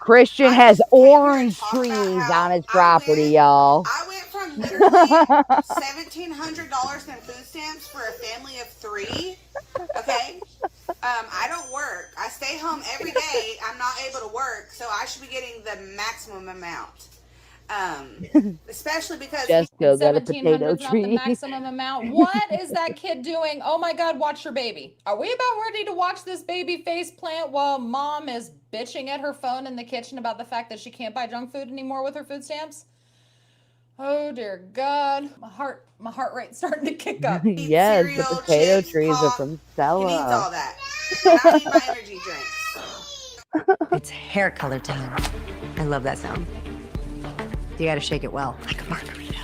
Christian has orange trees on his property, y'all. I went from literally $1,700 in food stamps for a family of 3, okay? I don't work. I stay home every day. I'm not able to work, so I should be getting the maximum amount. Especially because Jessica got a potato Not the tree. maximum amount. What is that kid doing? Oh my God, watch your baby. Are we about ready to watch this baby face plant while mom is bitching at her phone in the kitchen about the fact that she can't buy junk food anymore with her food stamps? Oh dear God, my heart rate's starting to kick up. Yes, the potato trees are from Stella. He needs all that. And I need my energy drinks. It's hair color time. I love that sound. You gotta shake it well, like a margarita.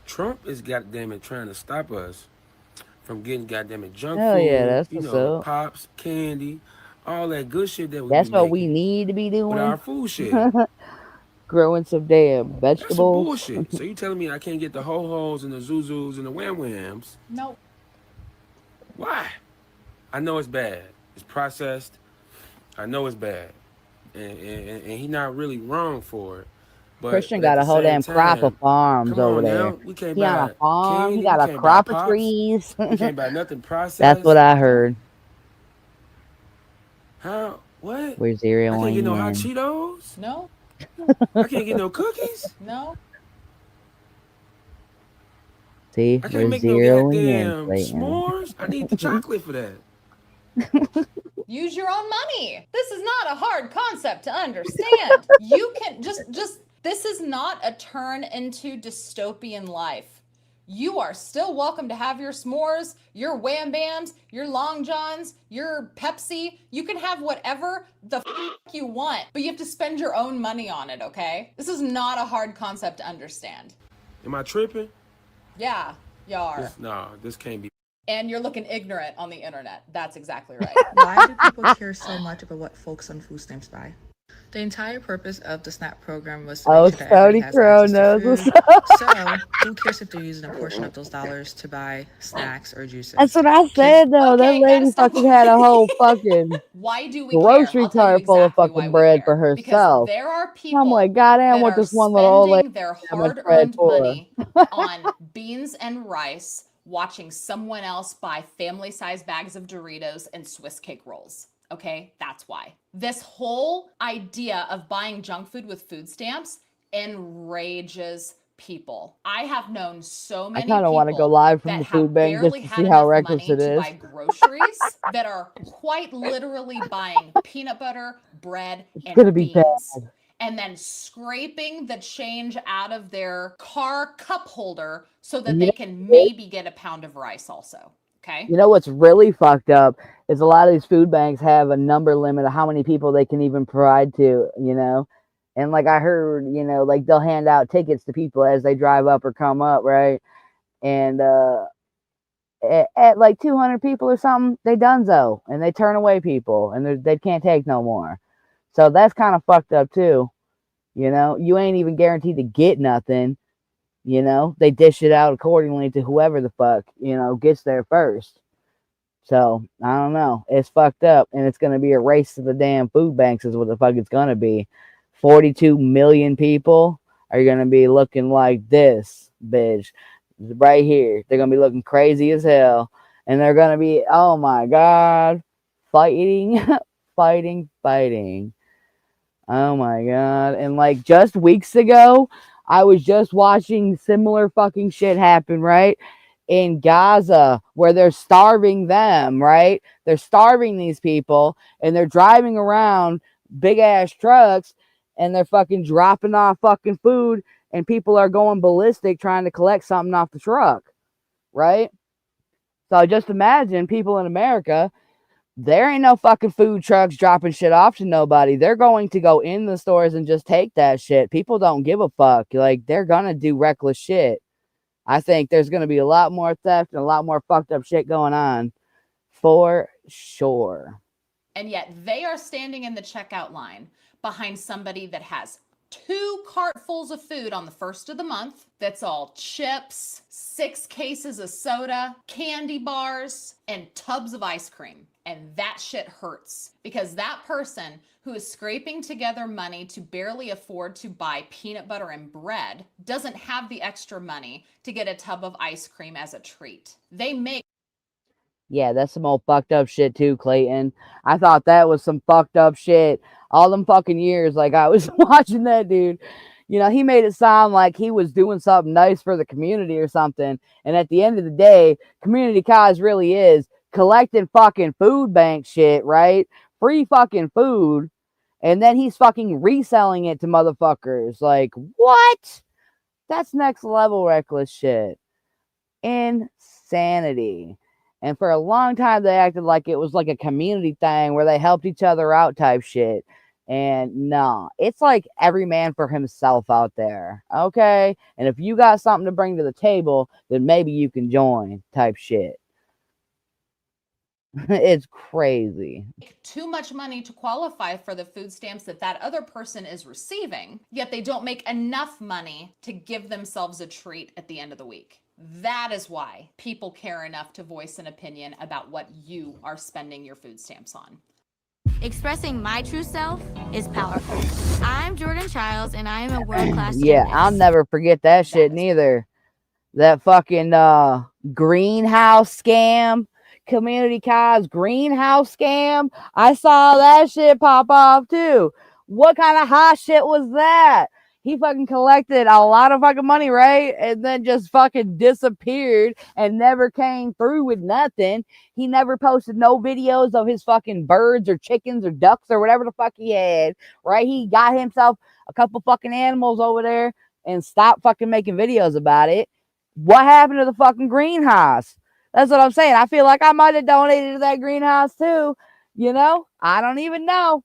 Trump is goddamn it trying to stop us from getting goddamn it junk Hell food. yeah, that's you what's know, up. pops, candy, all that good shit that we That's be what we making need to be doing. with our food shit. Growing some damn That's some vegetables. bullshit. So you telling me I can't get the ho-hos and the zuzus and the wham-whams? No. Why? I know it's bad. It's processed. I know it's bad. And he not really wrong for it. But Christian at got the a whole same damn crop time, of farms come on over now, there. we can't He on buy a farm. candy, He we got a can't buy crop of pops, trees. we can't buy nothing processed. That's what I heard. How? What? We're I zeroing can't get no hot in. Cheetos. No. I can't get no cookies. No. See, I we're can't make no zeroing in, goddamn Clayton. s'mores. I need the chocolate for that. Use your own money. This is not a hard concept to understand. You can just this is not a turn into dystopian life. You are still welcome to have your s'mores, your wham bams, your long johns, your Pepsi. You can have whatever the you want, but you have to spend your own money on it, okay? This is not a hard concept to understand. Am I tripping? Yeah, you are. This can't be. And you're looking ignorant on the internet. That's exactly right. Why do people care so much about what folks on food stamps buy? The entire purpose of the SNAP program was to make sure that everybody has access to food. So who cares if they're using a portion of those dollars to buy snacks or juices? That's what I said, though. That lady fucking had a whole fucking Why do we grocery care? I'll tell you cart full of exactly why fucking we bread care. for Because herself. there are people I'm like, goddamn, that what are this one little old lady spending their how much bread hard-earned for? money on beans and rice, watching someone else buy family-sized bags of Doritos and Swiss cake rolls. Okay, that's why. This whole idea of buying junk food with food stamps enrages people. I have known so many I kind of want to go people live from that the have food bank just barely to had see how enough reckless money it to is. buy groceries that are quite literally buying peanut butter, bread, It's and gonna be beans. bad. And then scraping the change out of their car cup holder so that they can maybe get a pound of rice also. Okay. You know what's really fucked up is a lot of these food banks have a number limit of how many people they can even provide to, you know? And like I heard, you know, like they'll hand out tickets to people as they drive up or come up, right? And at like 200 people or something, they donezo and they turn away people and they can't take no more. So that's kind of fucked up too. You know, you ain't even guaranteed to get nothing. You know, they dish it out accordingly to whoever the fuck, you know, gets there first. So, I don't know. It's fucked up. And it's going to be a race to the damn food banks is what the fuck it's going to be. 42 million people are going to be looking like this, bitch. Right here. They're going to be looking crazy as hell. And they're going to be, oh my God, fighting, fighting. Oh my God. And like just weeks ago, I was just watching similar fucking shit happen, right? In Gaza, where they're starving them, right? They're starving these people and they're driving around big ass trucks and they're fucking dropping off fucking food and people are going ballistic trying to collect something off the truck, right? So just imagine people in America, there ain't no fucking food trucks dropping shit off to nobody. They're going to go in the stores and just take that shit. People don't give a fuck. Like, they're gonna do reckless shit. I think there's gonna be a lot more theft and a lot more fucked up shit going on. For sure. And yet they are standing in the checkout line behind somebody that has 2 cartfuls of food on the first of the month. That's all chips, 6 cases of soda, candy bars, and tubs of ice cream. And that shit hurts because that person who is scraping together money to barely afford to buy peanut butter and bread doesn't have the extra money to get a tub of ice cream as a treat. They make Yeah, that's some old fucked up shit too, Clayton. I thought that was some fucked up shit. All them fucking years, like I was watching that dude. You know, he made it sound like he was doing something nice for the community or something. And at the end of the day, community cause really is collecting fucking food bank shit, right? Free fucking food. And then he's fucking reselling it to motherfuckers. Like, what? That's next level reckless shit. Insanity. And for a long time, they acted like it was like a community thing where they helped each other out type shit. And no, it's like every man for himself out there. Okay. And if you got something to bring to the table, then maybe you can join type shit. It's crazy. too much money to qualify for the food stamps that that other person is receiving, yet they don't make enough money to give themselves a treat at the end of the week. That is why people care enough to voice an opinion about what you are spending your food stamps on. Expressing my true self is powerful. I'm Jordan Childs, and I am a world-class Yeah, gymnast. I'll never forget that shit neither. That fucking greenhouse scam. Community cause greenhouse scam. I saw that shit pop off too. What kind of hot shit was that? He fucking collected a lot of fucking money, right? And then just fucking disappeared and never came through with nothing. He never posted no videos of his fucking birds or chickens or ducks or whatever the fuck he had, right? He got himself a couple fucking animals over there and stopped fucking making videos about it. What happened to the fucking greenhouse? That's what I'm saying. I feel like I might have donated to that greenhouse too. You know, I don't even know.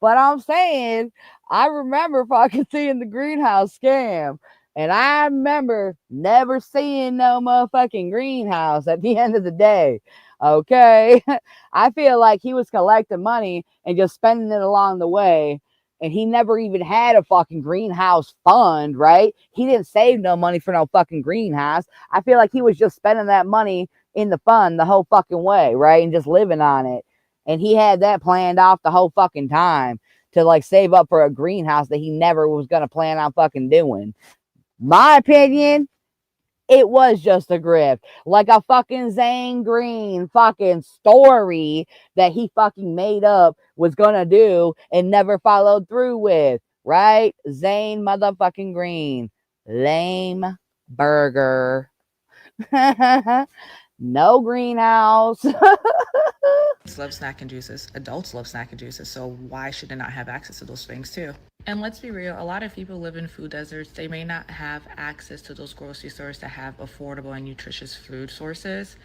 But I'm saying, I remember fucking seeing the greenhouse scam. And I remember never seeing no motherfucking greenhouse at the end of the day. Okay. I feel like he was collecting money and just spending it along the way. And he never even had a fucking greenhouse fund, right? He didn't save no money for no fucking greenhouse. I feel like he was just spending that money in the fund the whole fucking way, right? And just living on it. And he had that planned off the whole fucking time to like save up for a greenhouse that he never was going to plan on fucking doing. My opinion, it was just a grift. Like a fucking Zane Green fucking story that he fucking made up was going to do and never followed through with, right? Zane motherfucking Green. Lame burger. No greenhouse. Love snacking juices. Adults love snacking juices, so why should they not have access to those things too? And let's be real, a lot of people live in food deserts. They may not have access to those grocery stores that have affordable and nutritious food sources,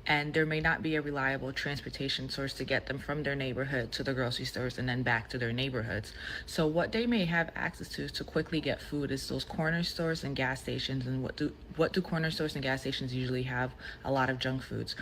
and there may not be a reliable transportation source to get them from their neighborhood to the grocery stores and then back to their neighborhoods. So what they may have access to quickly get food is those corner stores and gas stations. And what do corner stores and gas stations usually have? A lot of junk foods.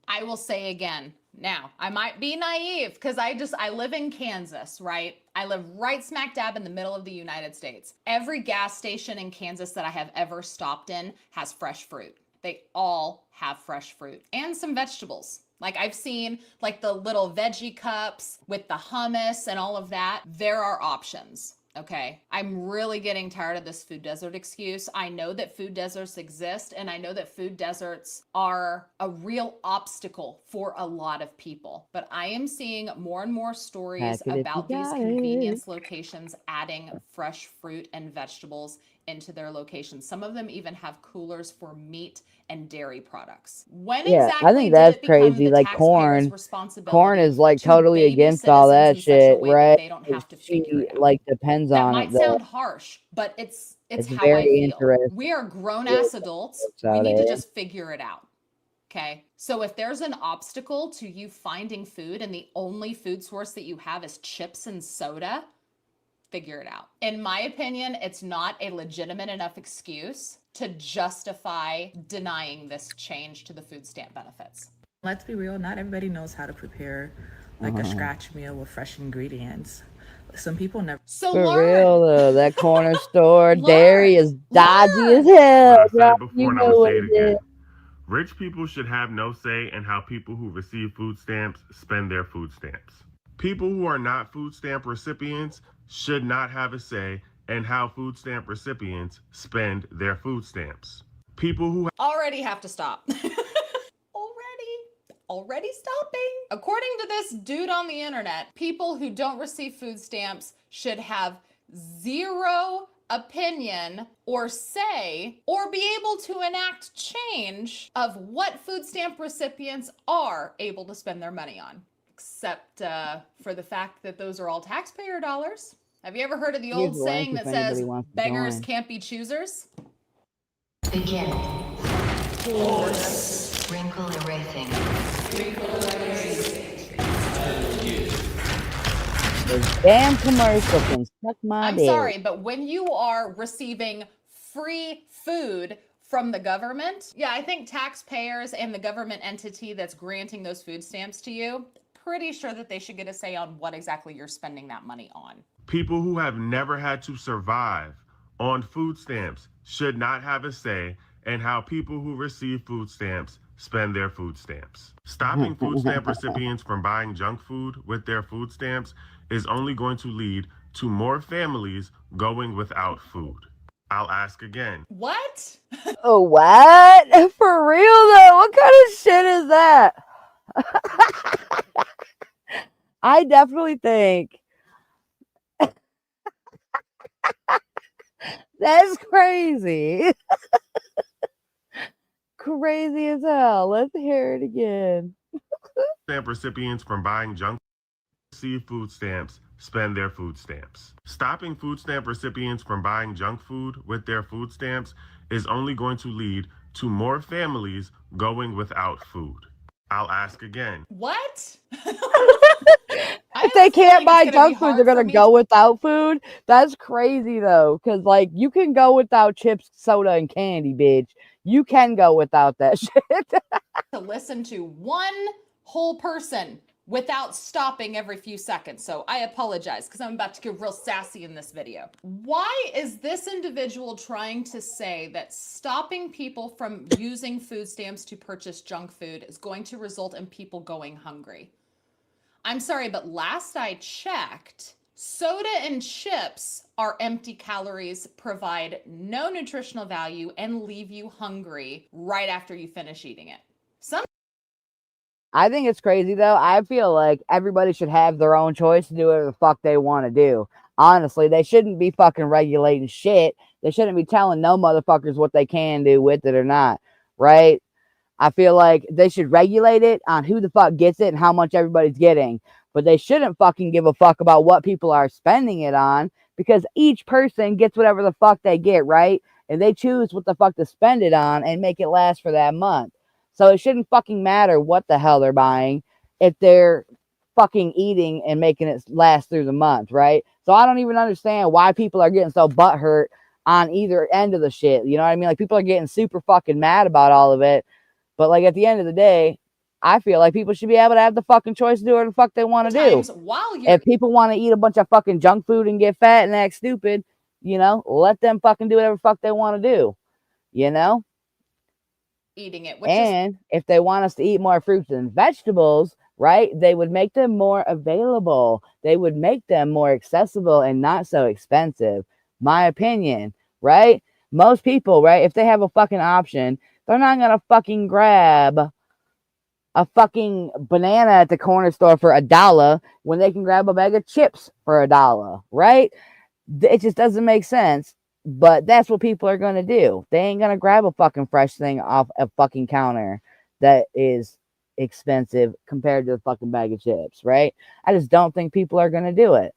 I will say again, now, I might be naive because I live in Kansas, right? I live right smack dab in the middle of the United States. Every gas station in Kansas that I have ever stopped in has fresh fruit. They all have fresh fruit and some vegetables. Like I've seen like the little veggie cups with the hummus and all of that. There are options. Okay, I'm really getting tired of this food desert excuse. I know that food deserts exist, and I know that food deserts are a real obstacle for a lot of people. But I am seeing more and more stories Pack it if you about these got it. convenience locations adding fresh fruit and vegetables into their locations. Some of them even have coolers for meat and dairy products. When Yeah, exactly I think did that's it become crazy. the Like taxpayer's corn responsibility is like to totally baby against all citizens that in such a shit, way that right? they don't 'Cause have to figure it out? like depends That on it might though. sound harsh, but it's It's how I very feel. interesting. We are grown Yeah, ass adults. folks We out need to there. just figure it out. Okay. So if there's an obstacle to you finding food and the only food source that you have is chips and soda, figure it out. In my opinion, it's not a legitimate enough excuse to justify denying this change to the food stamp benefits. Let's be real, not everybody knows how to prepare like a scratch meal with fresh ingredients. Some people never. So For learn. real though, that corner store dairy is dodgy as hell. I said it Bro. before You and I'm know gonna what say it it is. again. Rich people should have no say in how people who receive food stamps spend their food stamps. People who are not food stamp recipients should not have a say in how food stamp recipients spend their food stamps. People who Already have to stop. Already stopping. According to this dude on the internet, people who don't receive food stamps should have zero opinion or say or be able to enact change of what food stamp recipients are able to spend their money on, except for the fact that those are all taxpayer dollars. Have you ever heard of the Here's old the link saying if that anybody says wants to beggars join. can't be choosers? Begin. Force. Wrinkle erasing. This damn commercial can suck my I'm dick. sorry, but when you are receiving free food from the government, yeah, I think taxpayers and the government entity that's granting those food stamps to you, pretty sure that they should get a say on what exactly you're spending that money on. People who have never had to survive on food stamps should not have a say in how people who receive food stamps spend their food stamps. Stopping food stamp recipients from buying junk food with their food stamps is only going to lead to more families going without food. I'll ask again. What? Oh, what? For real though? What kind of shit is that? I definitely think that's crazy. Crazy as hell. Let's hear it again. Stamp recipients from buying junk receive food stamps spend their food stamps. Stopping food stamp recipients from buying junk food with their food stamps is only going to lead to more families going without food. I'll ask again. What? If they can't buy junk food, they're gonna go without food. That's crazy though, because like you can go without chips, soda, and candy, bitch. You can go without that shit. To listen to one whole person without stopping every few seconds. So I apologize because I'm about to get real sassy in this video. Why is this individual trying to say that stopping people from using food stamps to purchase junk food is going to result in people going hungry? I'm sorry, but last I checked, soda and chips are empty calories, provide no nutritional value, and leave you hungry right after you finish eating it. I think it's crazy though. I feel like everybody should have their own choice to do whatever the fuck they want to do. Honestly, they shouldn't be fucking regulating shit. They shouldn't be telling no motherfuckers what they can do with it or not, right? I feel like they should regulate it on who the fuck gets it and how much everybody's getting. But they shouldn't fucking give a fuck about what people are spending it on, because each person gets whatever the fuck they get, right? And they choose what the fuck to spend it on and make it last for that month. So it shouldn't fucking matter what the hell they're buying if they're fucking eating and making it last through the month, right? So I don't even understand why people are getting so butthurt on either end of the shit. You know what I mean? Like people are getting super fucking mad about all of it. But like at the end of the day, I feel like people should be able to have the fucking choice to do whatever the fuck they want to do. If people want to eat a bunch of fucking junk food and get fat and act stupid, you know, let them fucking do whatever the fuck they want to do, you know? Eating it. Which And if they want us to eat more fruits and vegetables, right? They would make them more available. They would make them more accessible and not so expensive. My opinion, right? Most people, right, if they have a fucking option, they're not gonna fucking grab a fucking banana at the corner store for $1 when they can grab a bag of chips for $1, right? It just doesn't make sense. But that's what people are gonna do. They ain't gonna grab a fucking fresh thing off a fucking counter that is expensive compared to the fucking bag of chips, right? I just don't think people are gonna do it.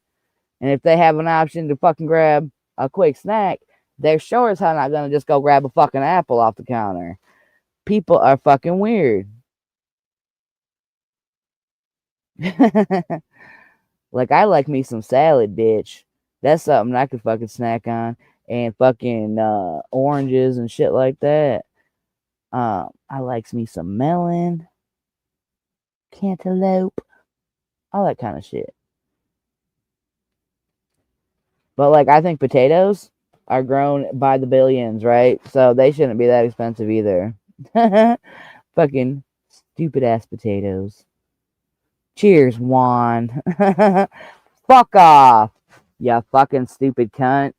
And if they have an option to fucking grab a quick snack, they're sure as hell not gonna just go grab a fucking apple off the counter. People are fucking weird. Like, I like me some salad, bitch. That's something I could fucking snack on. And fucking oranges and shit like that. I likes me some melon, cantaloupe, all that kind of shit. But like, I think potatoes are grown by the billions, right? So they shouldn't be that expensive either. Fucking stupid ass potatoes. Cheers, Juan. Fuck off, you fucking stupid cunt.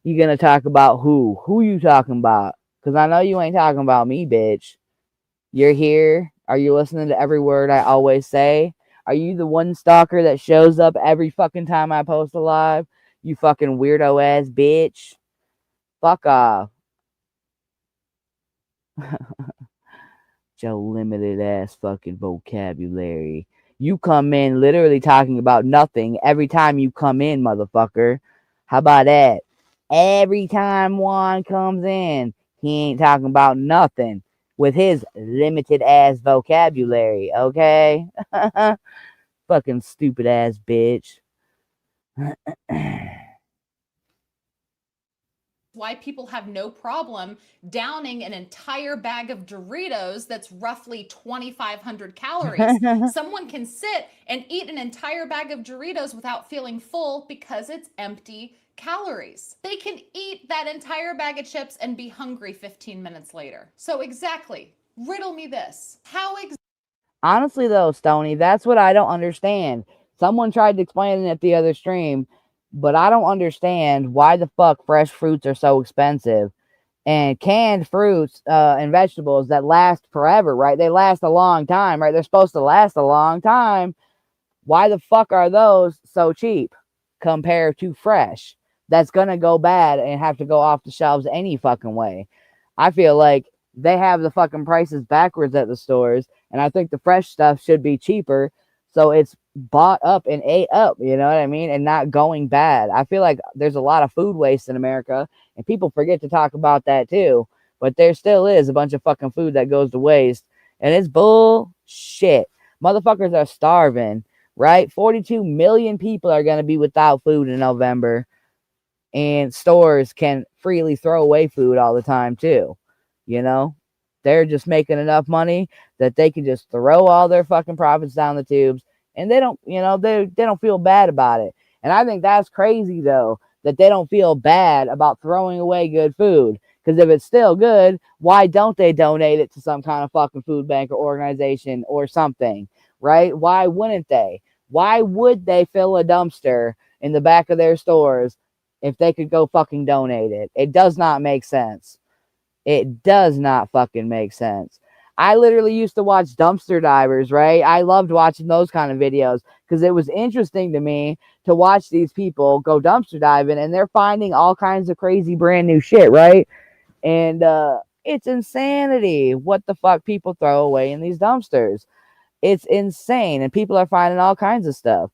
You gonna talk about who? Who you talking about? Because I know you ain't talking about me, bitch. You're here. Are you listening to every word I always say? Are you the one stalker that shows up every fucking time I post a live? You fucking weirdo ass bitch. Fuck off. Joe limited ass fucking vocabulary. You come in literally talking about nothing every time you come in, motherfucker. How about that? Every time Juan comes in, he ain't talking about nothing with his limited ass vocabulary, okay? Fucking stupid ass bitch. Why people have no problem downing an entire bag of Doritos that's roughly 2,500 calories. Someone can sit and eat an entire bag of Doritos without feeling full because it's empty calories. They can eat that entire bag of chips and be hungry 15 minutes later. So exactly, riddle me this. How Honestly though, Stoney, that's what I don't understand. Someone tried to explain it at the other stream, but I don't understand why the fuck fresh fruits are so expensive. And canned fruits and vegetables that last forever, right? They last a long time, right? They're supposed to last a long time. Why the fuck are those so cheap compared to fresh? That's going to go bad and have to go off the shelves any fucking way. I feel like they have the fucking prices backwards at the stores, and I think the fresh stuff should be cheaper so it's bought up and ate up, you know what I mean? And not going bad. I feel like there's a lot of food waste in America, and people forget to talk about that too. But there still is a bunch of fucking food that goes to waste, and it's bullshit. Motherfuckers are starving, right? 42 million people are going to be without food in November, and stores can freely throw away food all the time too. You know, they're just making enough money that they can just throw all their fucking profits down the tubes, and they don't, you know, they don't feel bad about it. And I think that's crazy though, that they don't feel bad about throwing away good food. Because if it's still good, why don't they donate it to some kind of fucking food bank or organization or something, right? Why wouldn't they? Why would they fill a dumpster in the back of their stores if they could go fucking donate it? It does not make sense. It does not fucking make sense. I literally used to watch dumpster divers, right? I loved watching those kind of videos because it was interesting to me to watch these people go dumpster diving, and they're finding all kinds of crazy brand new shit, right? And it's insanity what the fuck people throw away in these dumpsters. It's insane, and people are finding all kinds of stuff.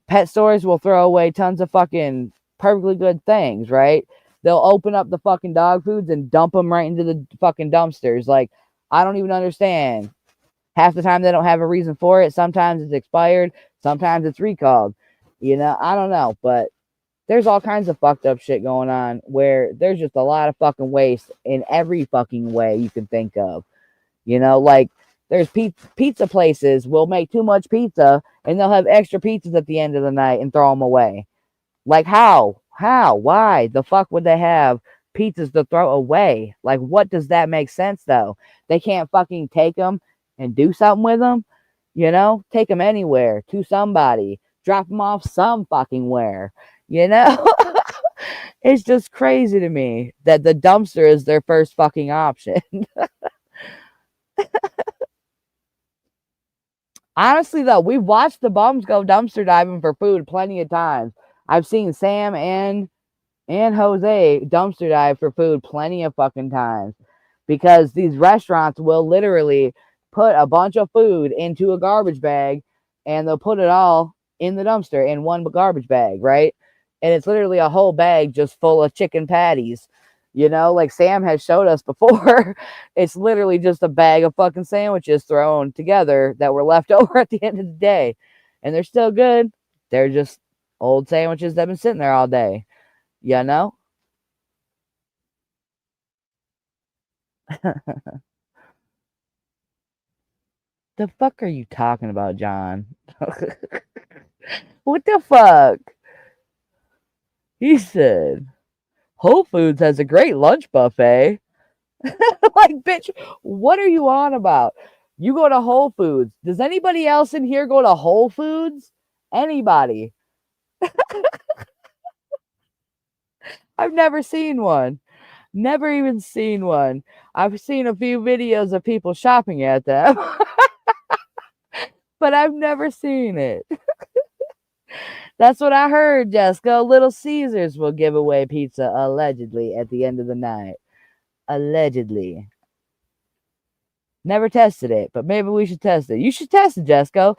Pet stores will throw away tons of fucking perfectly good things, right? They'll open up the fucking dog foods and dump them right into the fucking dumpsters. Like, I don't even understand. Half the time they don't have a reason for it. Sometimes it's expired. Sometimes it's recalled. You know, I don't know. But there's all kinds of fucked up shit going on where there's just a lot of fucking waste in every fucking way you can think of. You know, like there's pizza places will make too much pizza and they'll have extra pizzas at the end of the night and throw them away. Like how? Why the fuck would they have pizzas to throw away? Like, what does that make sense though? They can't fucking take them and do something with them. You know, take them anywhere to somebody, drop them off some fucking where, you know? It's just crazy to me that the dumpster is their first fucking option. Honestly, though, we've watched the bums go dumpster diving for food plenty of times. I've seen Sam and Jose dumpster dive for food plenty of fucking times because these restaurants will literally put a bunch of food into a garbage bag and they'll put it all in the dumpster in one garbage bag, right? And it's literally a whole bag just full of chicken patties. You know, like Sam has showed us before, it's literally just a bag of fucking sandwiches thrown together that were left over at the end of the day. And they're still good. They're just old sandwiches that have been sitting there all day. You know? The fuck are you talking about, John? What the fuck? He said, Whole Foods has a great lunch buffet. Like, bitch, what are you on about? You go to Whole Foods. Does anybody else in here go to Whole Foods? Anybody? I've never seen one. Never even seen one. I've seen a few videos of people shopping at them. But I've never seen it. That's what I heard, Jessica. Little Caesars will give away pizza, allegedly, at the end of the night. Allegedly. Never tested it, but maybe we should test it. You should test it, Jessica.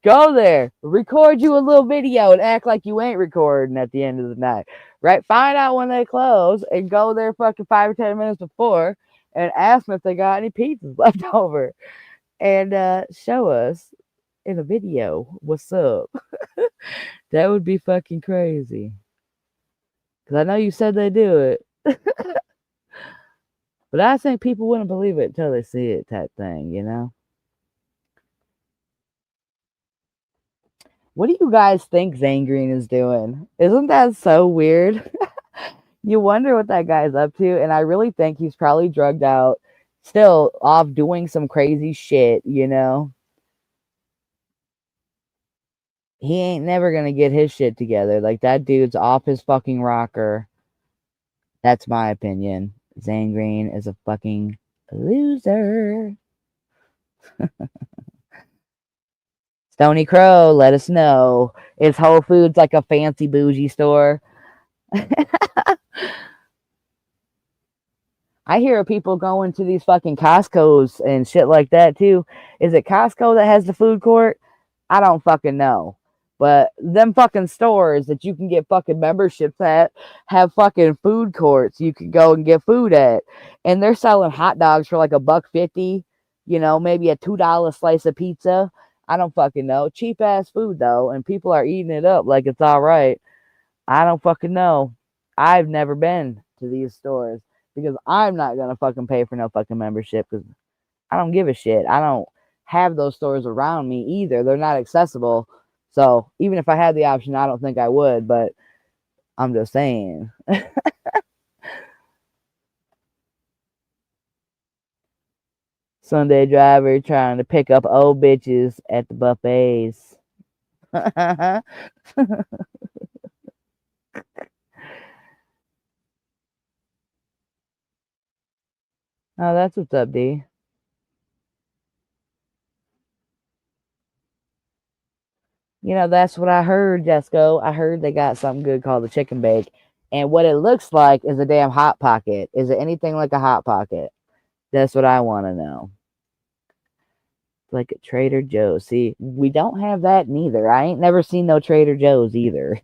Go there. Record you a little video and act like you ain't recording at the end of the night. Right? Find out when they close and go there fucking 5 or 10 minutes before and ask them if they got any pizzas left over. And show us in a video what's up. That would be fucking crazy. Because I know you said they do it. But I think people wouldn't believe it until they see it type thing, you know? What do you guys think Zane Green is doing? Isn't that so weird? You wonder what that guy's up to, and I really think he's probably drugged out, still off doing some crazy shit, you know? He ain't never gonna get his shit together. Like, that dude's off his fucking rocker. That's my opinion. Zane Green is a fucking loser. Stony Crow, let us know. Is Whole Foods like a fancy bougie store? I hear of people going to these fucking Costco's and shit like that too. Is it Costco that has the food court? I don't fucking know. But them fucking stores that you can get fucking memberships at have fucking food courts you can go and get food at. And they're selling hot dogs for like $1.50, you know, maybe a $2 slice of pizza. I don't fucking know. Cheap ass food though, and people are eating it up like it's all right. I don't fucking know. I've never been to these stores because I'm not gonna fucking pay for no fucking membership because I don't give a shit. I don't have those stores around me either. They're not accessible. So even if I had the option, I don't think I would, but I'm just saying. Sunday driver trying to pick up old bitches at the buffets. Oh, that's what's up, D. You know, that's what I heard, Jesco. I heard they got something good called the chicken bake. And what it looks like is a damn Hot Pocket. Is it anything like a Hot Pocket? That's what I want to know. Like a Trader Joe's. See, we don't have that neither. I ain't never seen no Trader Joe's either.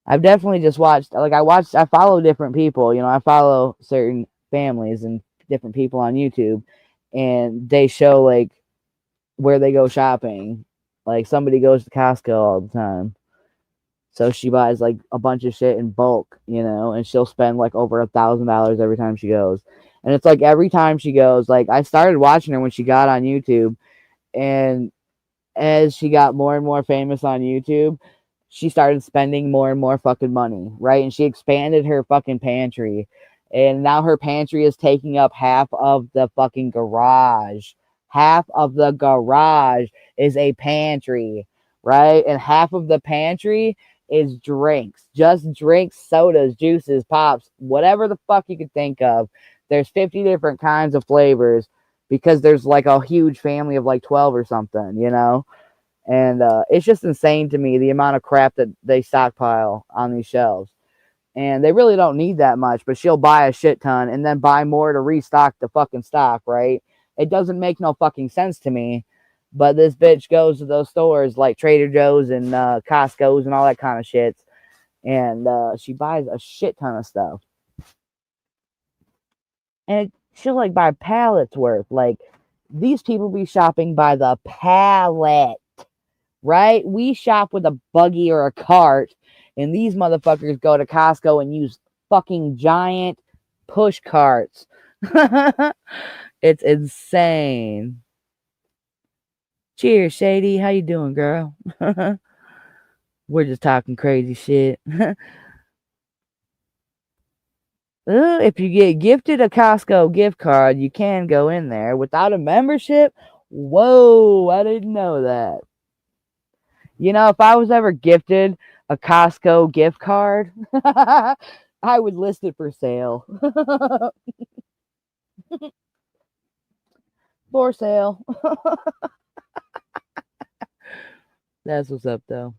I've definitely just watched, like I follow different people. You know, I follow certain families and different people on YouTube. And they show, like, where they go shopping. Like, somebody goes to Costco all the time. So she buys, like, a bunch of shit in bulk, you know, and she'll spend, like, over $1,000 every time she goes. And it's like every time she goes, like, I started watching her when she got on YouTube, and as she got more and more famous on YouTube, she started spending more and more fucking money, right? And she expanded her fucking pantry, and now her pantry is taking up half of the fucking garage. half of the garage is a pantry, right? And half of the pantry is drinks, just drinks, sodas, juices, pops, whatever the fuck you could think of. There's 50 different kinds of flavors because there's like a huge family of like 12 or something, you know? And it's just insane to me the amount of crap that they stockpile on these shelves. And they really don't need that much, but she'll buy a shit ton and then buy more to restock the fucking stock, right? It doesn't make no fucking sense to me. But this bitch goes to those stores like Trader Joe's and Costco's and all that kind of shit. And she buys a shit ton of stuff. And she'll like buy pallets worth. Like, these people be shopping by the pallet, right? We shop with a buggy or a cart. And these motherfuckers go to Costco and use fucking giant push carts. It's insane. Cheers, Shady. How you doing, girl? We're just talking crazy shit. If you get gifted a Costco gift card, you can go in there. Without a membership? Whoa, I didn't know that. You know, if I was ever gifted a Costco gift card, I would list it for sale. For sale. That's what's up, though.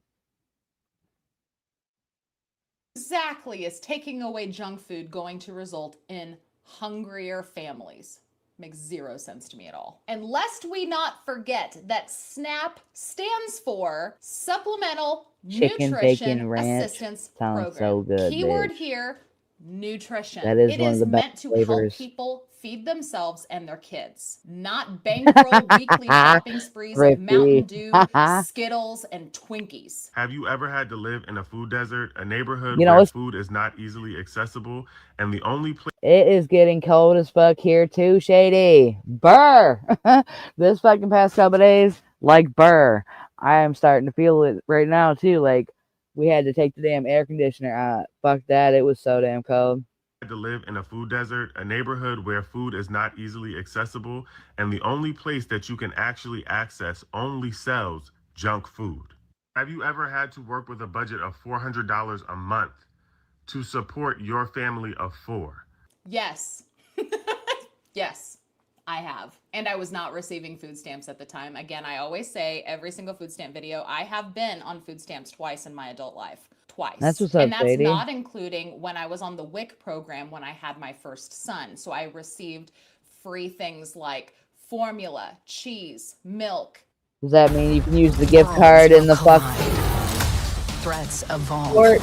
Exactly is taking away junk food going to result in hungrier families? Makes zero sense to me at all. And lest we not forget that SNAP stands for Supplemental Chicken Nutrition Bacon Ranch Assistance sounds Program. so good, Keyword bitch. here, nutrition. That is It one of is the best meant to flavors. help people feed themselves and their kids, not bankroll weekly shopping sprees of Mountain Dew, Skittles, and Twinkies. Have you ever had to live in a food desert, a neighborhood You know, where it's, food is not easily accessible, and the only place it is getting cold as fuck here too, Shady. Burr. This fucking past couple days, like burr. I am starting to feel it right now too. Like, we had to take the damn air conditioner out. Fuck that. It was so damn cold. to live in a food desert, a neighborhood where food is not easily accessible, and the only place that you can actually access only sells junk food. Have you ever had to work with a budget of $400 a month to support your family of 4? Yes. Yes, I have. And I was not receiving food stamps at the time. Again, I always say every single food stamp video, I have been on food stamps twice in my adult life. Twice. That's what's up, and that's lady. not including when I was on the WIC program when I had my first son. So I received free things like formula, cheese, milk. Does that mean you can use the gift card in the fuck? Threats evolve. Court?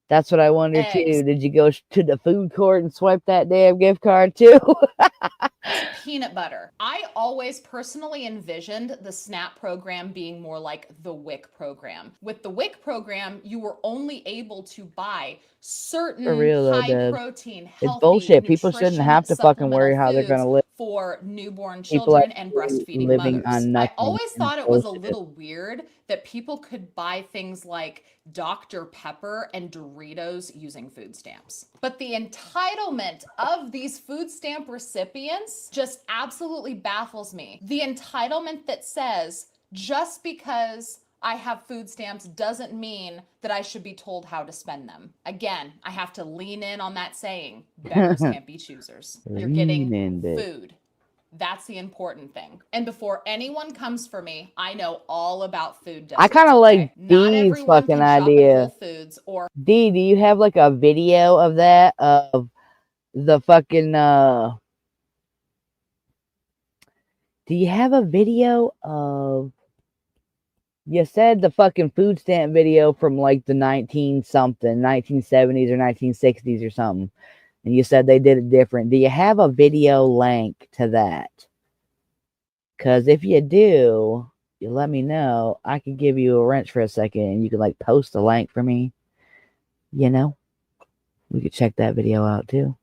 That's what I wondered too. Eggs. Did you go to the food court and swipe that damn gift card too? Peanut butter. I always personally envisioned the SNAP program being more like the WIC program. With the WIC program, you were only able to buy certain For real though, high Deb. protein, It's healthy, bullshit. People shouldn't nutrition have to fucking worry supplemental how they're gonna foods live. for newborn People are children and breastfeeding living mothers. on I nothing. always and thought it was a bullshit. little weird that people could buy things like Dr. Pepper and Doritos using food stamps. But the entitlement of these food stamp recipients just absolutely baffles me. The entitlement that says, just because I have food stamps doesn't mean that I should be told how to spend them. Again, I have to lean in on that saying, beggars can't be choosers. You're getting Lean in, bitch. food. That's the important thing. And before anyone comes for me, I know all about food deserts. I kind of like Not Dee's everyone fucking can shop at Whole idea. Foods or Dee, do you have like a video of that? Of the fucking do you have a video of, you said the fucking food stamp video from like the 1970s or 1960s or something, and you said they did it different. Do you have a video link to that? Because if you do, you let me know. I could give you a wrench for a second and you could like post a link for me. You know, we could check that video out too.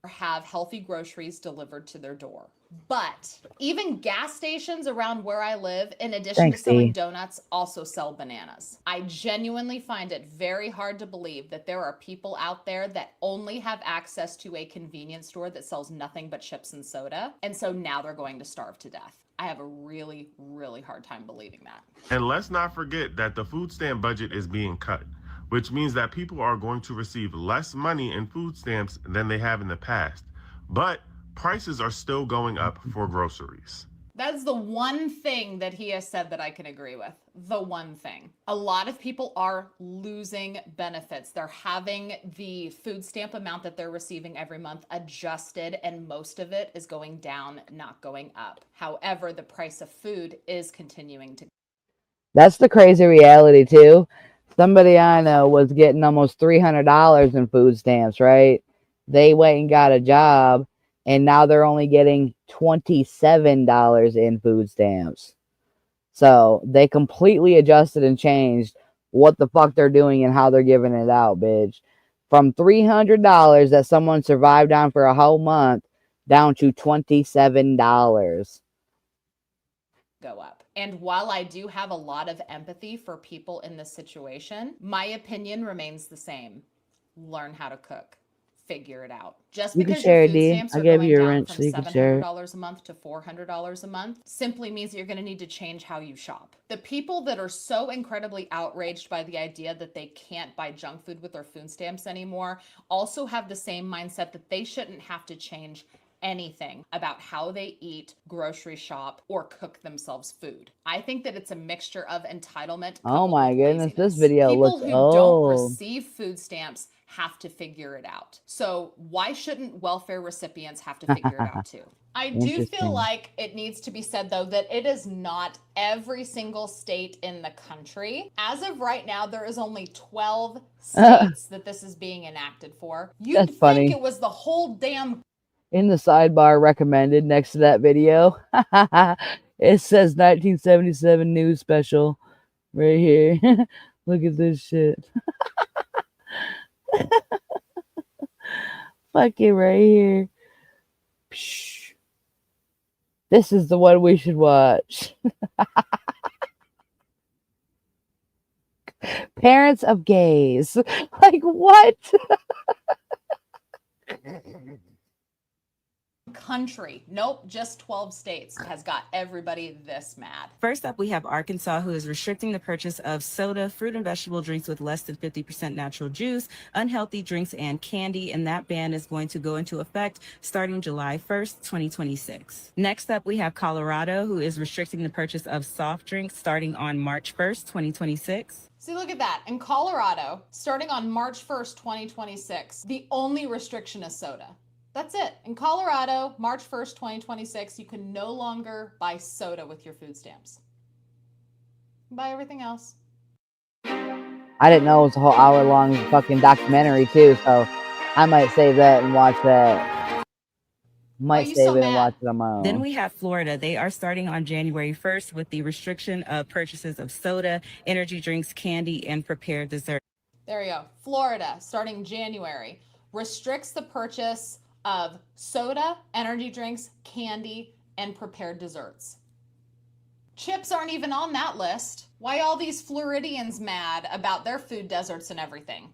have healthy groceries delivered to their door. But even gas stations around where I live, in addition to selling donuts, also sell bananas. I genuinely find it very hard to believe that there are people out there that only have access to a convenience store that sells nothing but chips and soda, and so now they're going to starve to death. I have a really, really hard time believing that. And let's not forget that the food stamp budget is being cut, which means that people are going to receive less money in food stamps than they have in the past. But prices are still going up for groceries. That's the one thing that he has said that I can agree with. The one thing. A lot of people are losing benefits. They're having the food stamp amount that they're receiving every month adjusted, and most of it is going down, not going up. However, the price of food is continuing to. That's the crazy reality too. Somebody I know was getting almost $300 in food stamps, right? They went and got a job, and now they're only getting $27 in food stamps. So they completely adjusted and changed what the fuck they're doing and how they're giving it out, bitch. From $300 that someone survived on for a whole month down to $27. Go up. And while I do have a lot of empathy for people in this situation, my opinion remains the same. Learn how to cook. Figure it out. Just because your food stamps are going down from $700 a month to $400 a month simply means that you're going to need to change how you shop. The people that are so incredibly outraged by the idea that they can't buy junk food with their food stamps anymore also have the same mindset that they shouldn't have to change anything about how they eat, grocery shop, or cook themselves food. I think that it's a mixture of entitlement. Oh my goodness, this video looks old. People who don't receive food stamps have to figure it out. So why shouldn't welfare recipients have to figure it out too? I do feel like it needs to be said, though, that it is not every single state in the country. As of right now, there is only 12 states that this is being enacted for. You'd think it was the whole damn... In the sidebar recommended next to that video, it says 1977 news special right here. Look at this shit. Fuck it right here. Psh. This is the one we should watch. Parents of gays. Like what? Country. Nope, just 12 states has got everybody this mad. First up, we have Arkansas, who is restricting the purchase of soda, fruit and vegetable drinks with less than 50% natural juice, unhealthy drinks, and candy, and that ban is going to go into effect starting July 1st, 2026. Next up, we have Colorado, who is restricting the purchase of soft drinks starting on March 1st, 2026. See, look at that. In Colorado, starting on March 1st, 2026, the only restriction is soda. That's it. In Colorado, March 1st, 2026, you can no longer buy soda with your food stamps. Buy everything else. I didn't know it was a whole hour-long fucking documentary, too, so I might save that and watch that. Might save it and watch it on my own. Then we have Florida. They are starting on January 1st with the restriction of purchases of soda, energy drinks, candy, and prepared dessert. There you go. Florida, starting January, restricts the purchase of soda, energy drinks, candy, and prepared desserts. Chips aren't even on that list. Why all these Floridians mad about their food deserts and everything?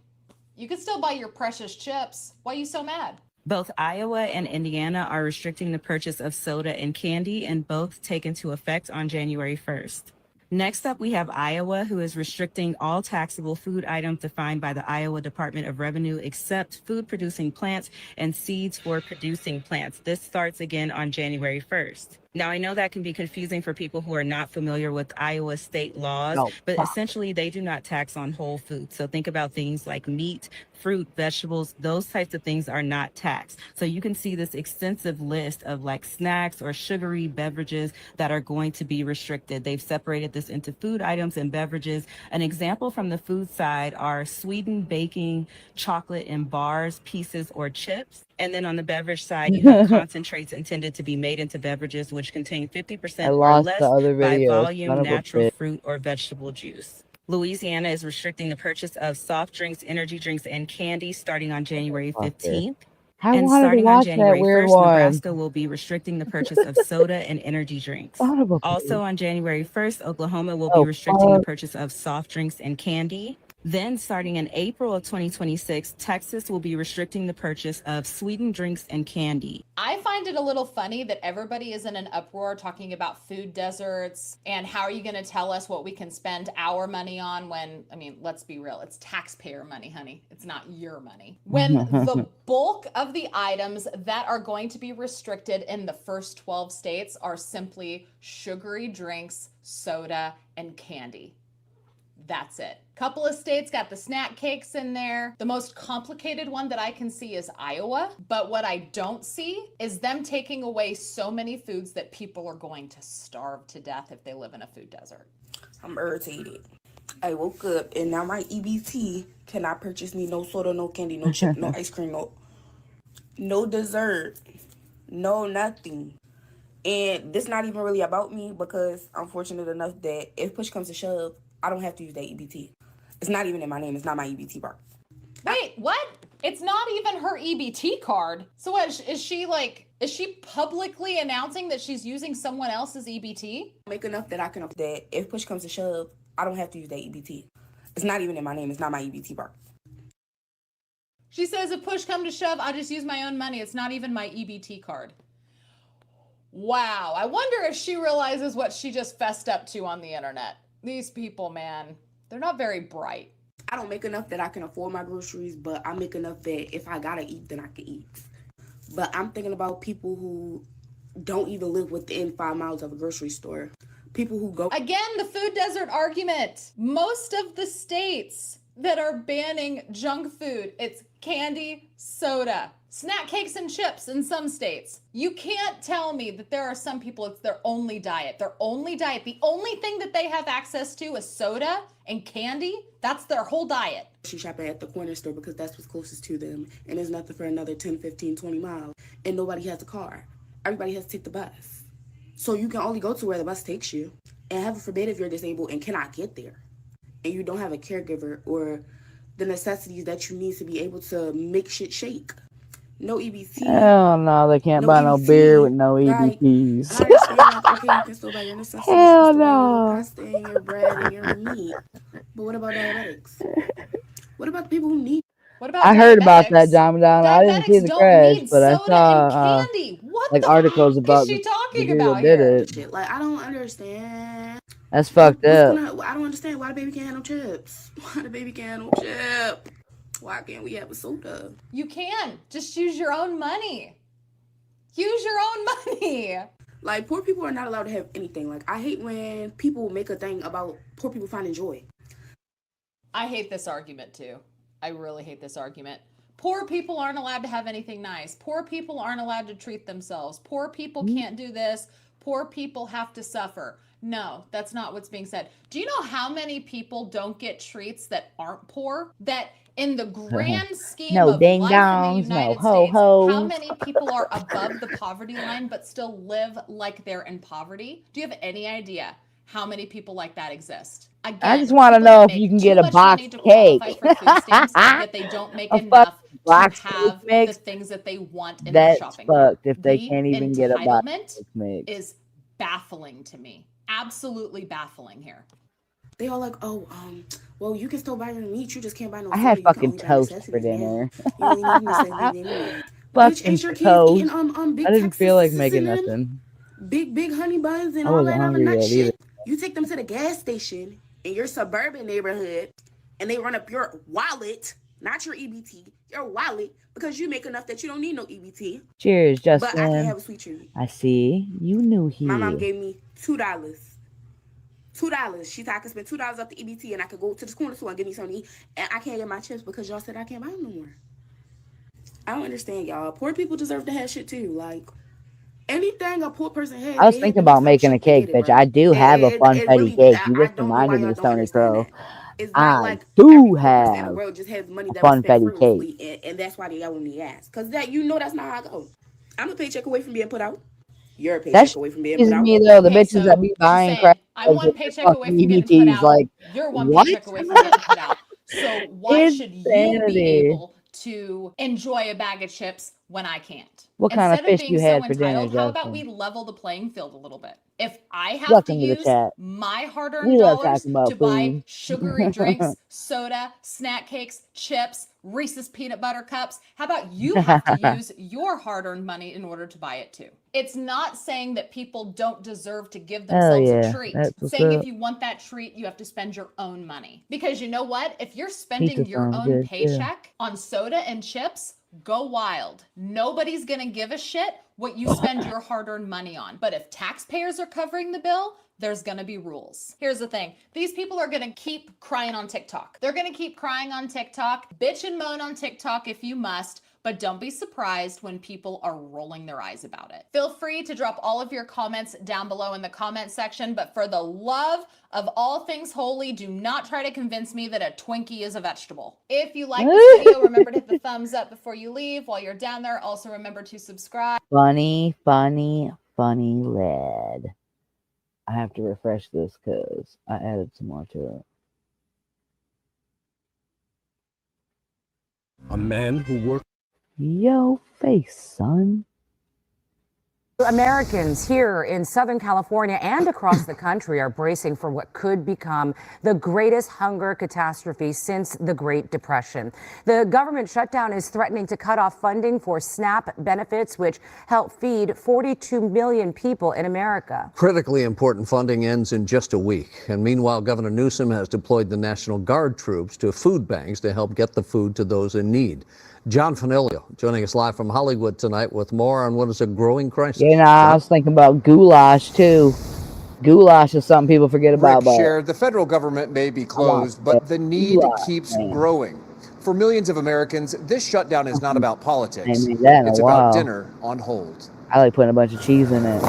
You can still buy your precious chips. Why are you so mad? Both Iowa and Indiana are restricting the purchase of soda and candy, and both take into effect on January 1st. Next up, we have Iowa, who is restricting all taxable food items defined by the Iowa Department of Revenue, except food-producing plants and seeds for producing plants. This starts again on January 1st. Now, I know that can be confusing for people who are not familiar with Iowa state laws, but essentially they do not tax on whole food. So think about things like meat, fruit, vegetables, those types of things are not taxed. So you can see this extensive list of like snacks or sugary beverages that are going to be restricted. They've separated this into food items and beverages. An example from the food side are sweetened baking, chocolate in bars, pieces, or chips. And then on the beverage side, you have concentrates intended to be made into beverages, which contain 50% or less by volume natural fruit or vegetable juice. Louisiana is restricting the purchase of soft drinks, energy drinks, and candy starting on January 15th. I And wanted to starting on watch that January weird 1st, one. Nebraska will be restricting the purchase of soda and energy drinks. Son of a Also bitch. on January 1st, Oklahoma will be Oh, restricting the fuck. purchase of soft drinks and candy. Then, starting in April of 2026, Texas will be restricting the purchase of sweetened drinks and candy. I find it a little funny that everybody is in an uproar talking about food deserts and how are you going to tell us what we can spend our money on when, I mean, let's be real, it's taxpayer money, honey. It's not your money. When the bulk of the items that are going to be restricted in the first 12 states are simply sugary drinks, soda, and candy. That's it. Couple of states got the snack cakes in there. The most complicated one that I can see is Iowa. But what I don't see is them taking away so many foods that people are going to starve to death if they live in a food desert. I'm irritated. I woke up and now my EBT cannot purchase me no soda, no candy, no chip, no ice cream, no dessert, no nothing. And this not even really about me because I'm fortunate enough that if push comes to shove, I don't have to use that EBT. It's not even in my name. It's not my EBT card. Wait, what? It's not even her EBT card. So what, is she publicly announcing that she's using someone else's EBT? Make enough that I can, that if push comes to shove, I don't have to use that EBT. It's not even in my name. It's not my EBT card. She says if push come to shove, I just use my own money. It's not even my EBT card. Wow. I wonder if she realizes what she just fessed up to on the internet. These people, man, they're not very bright. I don't make enough that I can afford my groceries, but I make enough that if I gotta eat, then I can eat. But I'm thinking about people who don't even live within 5 miles of a grocery store. People who go... Again, the food desert argument. Most of the states that are banning junk food, it's candy, soda, snack cakes and chips in some states. You can't tell me that there are some people, it's their only diet. Their only diet. The only thing that they have access to is soda and candy. That's their whole diet. She shopping at the corner store because that's what's closest to them. And there's nothing for another 10, 15, 20 miles. And nobody has a car. Everybody has to take the bus. So you can only go to where the bus takes you. And heaven forbid if you're disabled and cannot get there. And you don't have a caregiver or the necessities that you need to be able to make shit shake. No EBT. Hell no, they can't buy no beer with no EBTs. I understand, like, okay, you can still buy your necessities. Hell you can still buy your no. pasta and your bread and your meat. But what about diabetics? What about the people who need? What about I heard about that, John Madonna. I didn't see the crash, but I saw like articles about the dude that did it. Like, I don't understand. That's fucked up. I don't understand why the baby can't have no chips. Why the baby can't have no chip? Why can't we have a soda? You can. Just use your own money. Use your own money. Like, poor people are not allowed to have anything. Like, I hate when people make a thing about poor people finding joy. I hate this argument too. I really hate this argument. Poor people aren't allowed to have anything nice. Poor people aren't allowed to treat themselves. Poor people can't do this. Poor people have to suffer. No, that's not what's being said. Do you know how many people don't get treats that aren't poor? That in the grand scheme No of ding life dongs, in the United no ho States, hos. how many people are above the poverty line but still live like they're in poverty? Do you have any idea how many people like that exist? Again, I just want to know if you can get a box cake. that they don't make enough to have the things that they want in their shopping cart. That's fucked if they can't even get a box mix. Is baffling to me. Absolutely baffling here. They all like, oh, well, you can still buy your meat. You just can't buy no. I had food. fucking toast for dinner. Fucking Bitch, toast. Big I didn't feel like Texas making and nothing. Big honey buns and I all wasn't that other hungry nut yet shit. either. You take them to the gas station in your suburban neighborhood, and they run up your wallet, not your EBT, your wallet, because you make enough that you don't need no EBT. Cheers, Justin. But I can have a sweet treat. I see. You knew he. My mom gave me $2. $2. She said I could spend $2 off the EBT and I could go to the corner store and get me something to eat. And I can't get my chips because y'all said I can't buy them no more. I don't understand, y'all. Poor people deserve to have shit too. Like, anything a poor person has. I was thinking about making a cake, bitch. I do have a funfetti really, cake. You just reminded me of Sony Pro. I do have a funfetti cake. And that's why they got on the ass. Because that, you know, that's not how I go. I'm a paycheck away from being put out. You're a paycheck away from being put out. Me though, the bitches that be buying crap. I'm one paycheck away from getting put out. Like, you're one what? paycheck away from getting put out. So why should you be able to enjoy a bag of chips when I can't. What kind of Instead of fish being you so had for dinner, entitled, how about Justin? we level the playing field a little bit? If I have to Welcome to the use chat. my hard-earned We love dollars talking about to buy food. sugary drinks, soda, snack cakes, chips, Reese's peanut butter cups, how about you have to use your hard-earned money in order to buy it too? It's not saying that people don't deserve to give Hell themselves yeah, a treat. that's what's Saying up. if you want that treat, you have to spend your own money. Because you know what? If you're Pizza spending your sounds own good too. paycheck on soda and chips, go wild. Nobody's gonna give a shit what you spend your hard-earned money on. But if taxpayers are covering the bill, there's gonna be rules. Here's the thing. These people are gonna keep crying on TikTok. They're gonna keep crying on TikTok, bitch and moan on TikTok if you must, but don't be surprised when people are rolling their eyes about it. Feel free to drop all of your comments down below in the comment section, but for the love of all things holy, do not try to convince me that a Twinkie is a vegetable. If you like this video, remember to hit the thumbs up before you leave. While you're down there, also remember to subscribe. Funny lad. I have to refresh this because I added some more to it. A man who worked. Yo face, son. Americans here in Southern California and across the country are bracing for what could become the greatest hunger catastrophe since the Great Depression. The government shutdown is threatening to cut off funding for SNAP benefits, which help feed 42 million people in America. Critically important funding ends in just a week. And meanwhile, Governor Newsom has deployed the National Guard troops to food banks to help get the food to those in need. John Fanilio joining us live from Hollywood tonight with more on what is a growing crisis. You know, I was thinking about goulash too. Goulash is something people forget about. Rick shared the federal government may be closed, but the need keeps growing. For millions of Americans, this shutdown is not about politics. It's about dinner on hold. I like putting a bunch of cheese in it.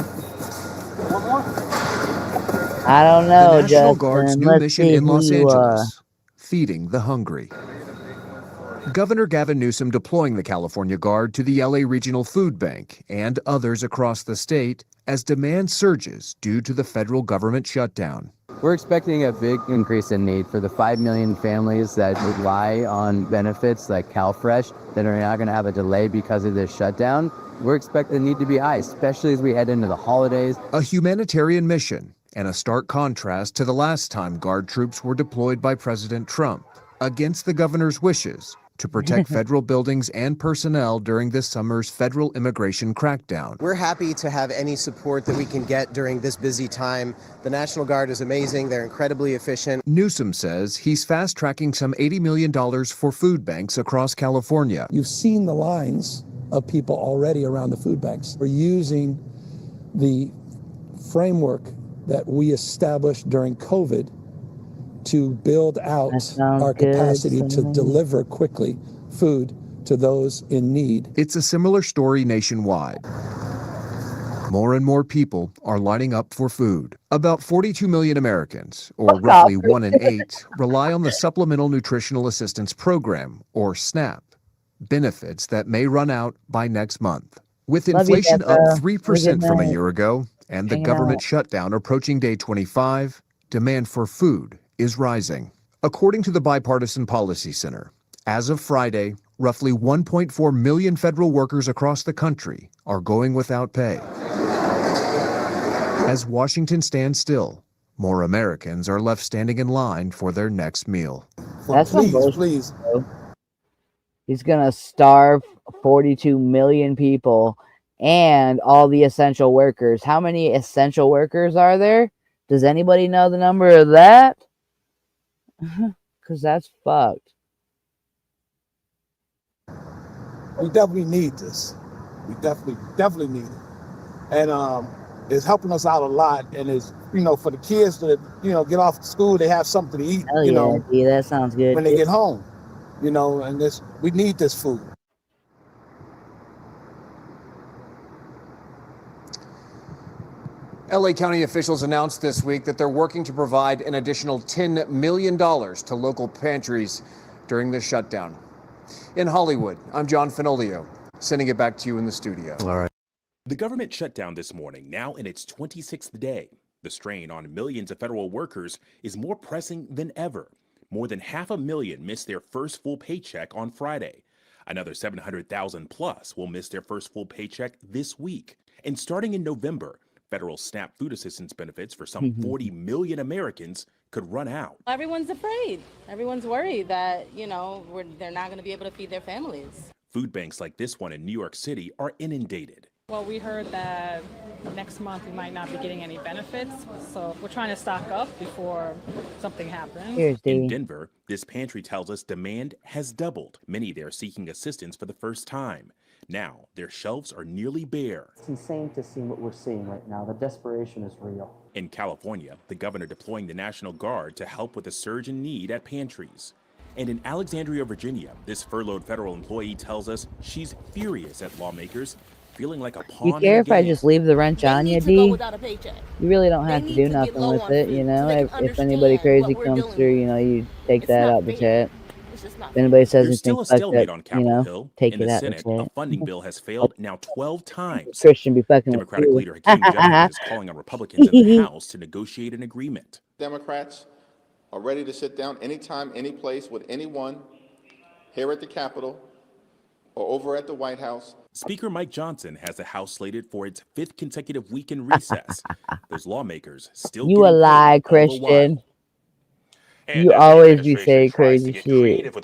I don't know, the National Guard's new mission in Los Angeles, feeding the hungry. Governor Gavin Newsom deploying the California Guard to the LA Regional Food Bank and others across the state as demand surges due to the federal government shutdown. We're expecting a big increase in need for the 5 million families that rely on benefits like CalFresh that are now going to have a delay because of this shutdown. We're expecting the need to be high, especially as we head into the holidays. A humanitarian mission and a stark contrast to the last time Guard troops were deployed by President Trump against the governor's wishes to protect federal buildings and personnel during this summer's federal immigration crackdown. We're happy to have any support that we can get during this busy time. The National Guard is amazing. They're incredibly efficient. Newsom says he's fast-tracking some $80 million for food banks across California. You've seen the lines of people already around the food banks. We're using the framework that we established during COVID to build out our capacity to deliver quickly food to those in need. It's a similar story nationwide. More and more people are lining up for food. About 42 million Americans, or roughly 1 in 8, rely on the Supplemental Nutritional Assistance Program, or SNAP, benefits that may run out by next month. With inflation up 3% from a year ago and the government shutdown approaching day 25, demand for food is rising. According to the Bipartisan Policy Center, as of Friday, roughly 1.4 million federal workers across the country are going without pay. As Washington stands still, more Americans are left standing in line for their next meal. That's please. He's gonna starve 42 million people and all the essential workers. How many essential workers are there? Does anybody know the number of that? Because that's fucked. We definitely need this. We definitely need it. And it's helping us out a lot. And it's, for the kids to, get off to school, they have something to eat, yeah, that sounds good. when they get home, and we need this food. LA County officials announced this week that they're working to provide an additional $10 million to local pantries during the shutdown. In Hollywood, I'm John Fanilio, sending it back to you in the studio. All right. The government shutdown this morning, now in its 26th day. The strain on millions of federal workers is more pressing than ever. More than 500,000 missed their first full paycheck on Friday. Another 700,000 plus will miss their first full paycheck this week. And starting in November, federal SNAP food assistance benefits for some 40 million Americans could run out. Everyone's afraid. Everyone's worried that, they're not going to be able to feed their families. Food banks like this one in New York City are inundated. Well, we heard that next month we might not be getting any benefits, so we're trying to stock up before something happens. In Denver, this pantry tells us demand has doubled. Many there seeking assistance for the first time. Now, their shelves are nearly bare. It's insane to see what we're seeing right now. The desperation is real. In California, the governor deploying the National Guard to help with the surge in need at pantries. And in Alexandria, Virginia, this furloughed federal employee tells us she's furious at lawmakers, feeling like a pawn. You care if I just leave the wrench on you, D? You really don't have to do nothing with it, If anybody crazy comes through, you take that out the chat. If anybody says There's still a anything stalemate like on that, Capitol Hill. take In it the out Senate, the a chat. funding bill has failed now 12 times. Christian be fucking with Democratic you. leader Hakeem Jeffries is calling on Republicans in the House to negotiate an agreement. Democrats are ready to sit down anytime, any place with anyone here at the Capitol or over at the White House. Speaker Mike Johnson has the House slated for its 5th consecutive week in recess. Those lawmakers still You a getting lie, paid all the while. Christian. You always be saying crazy shit.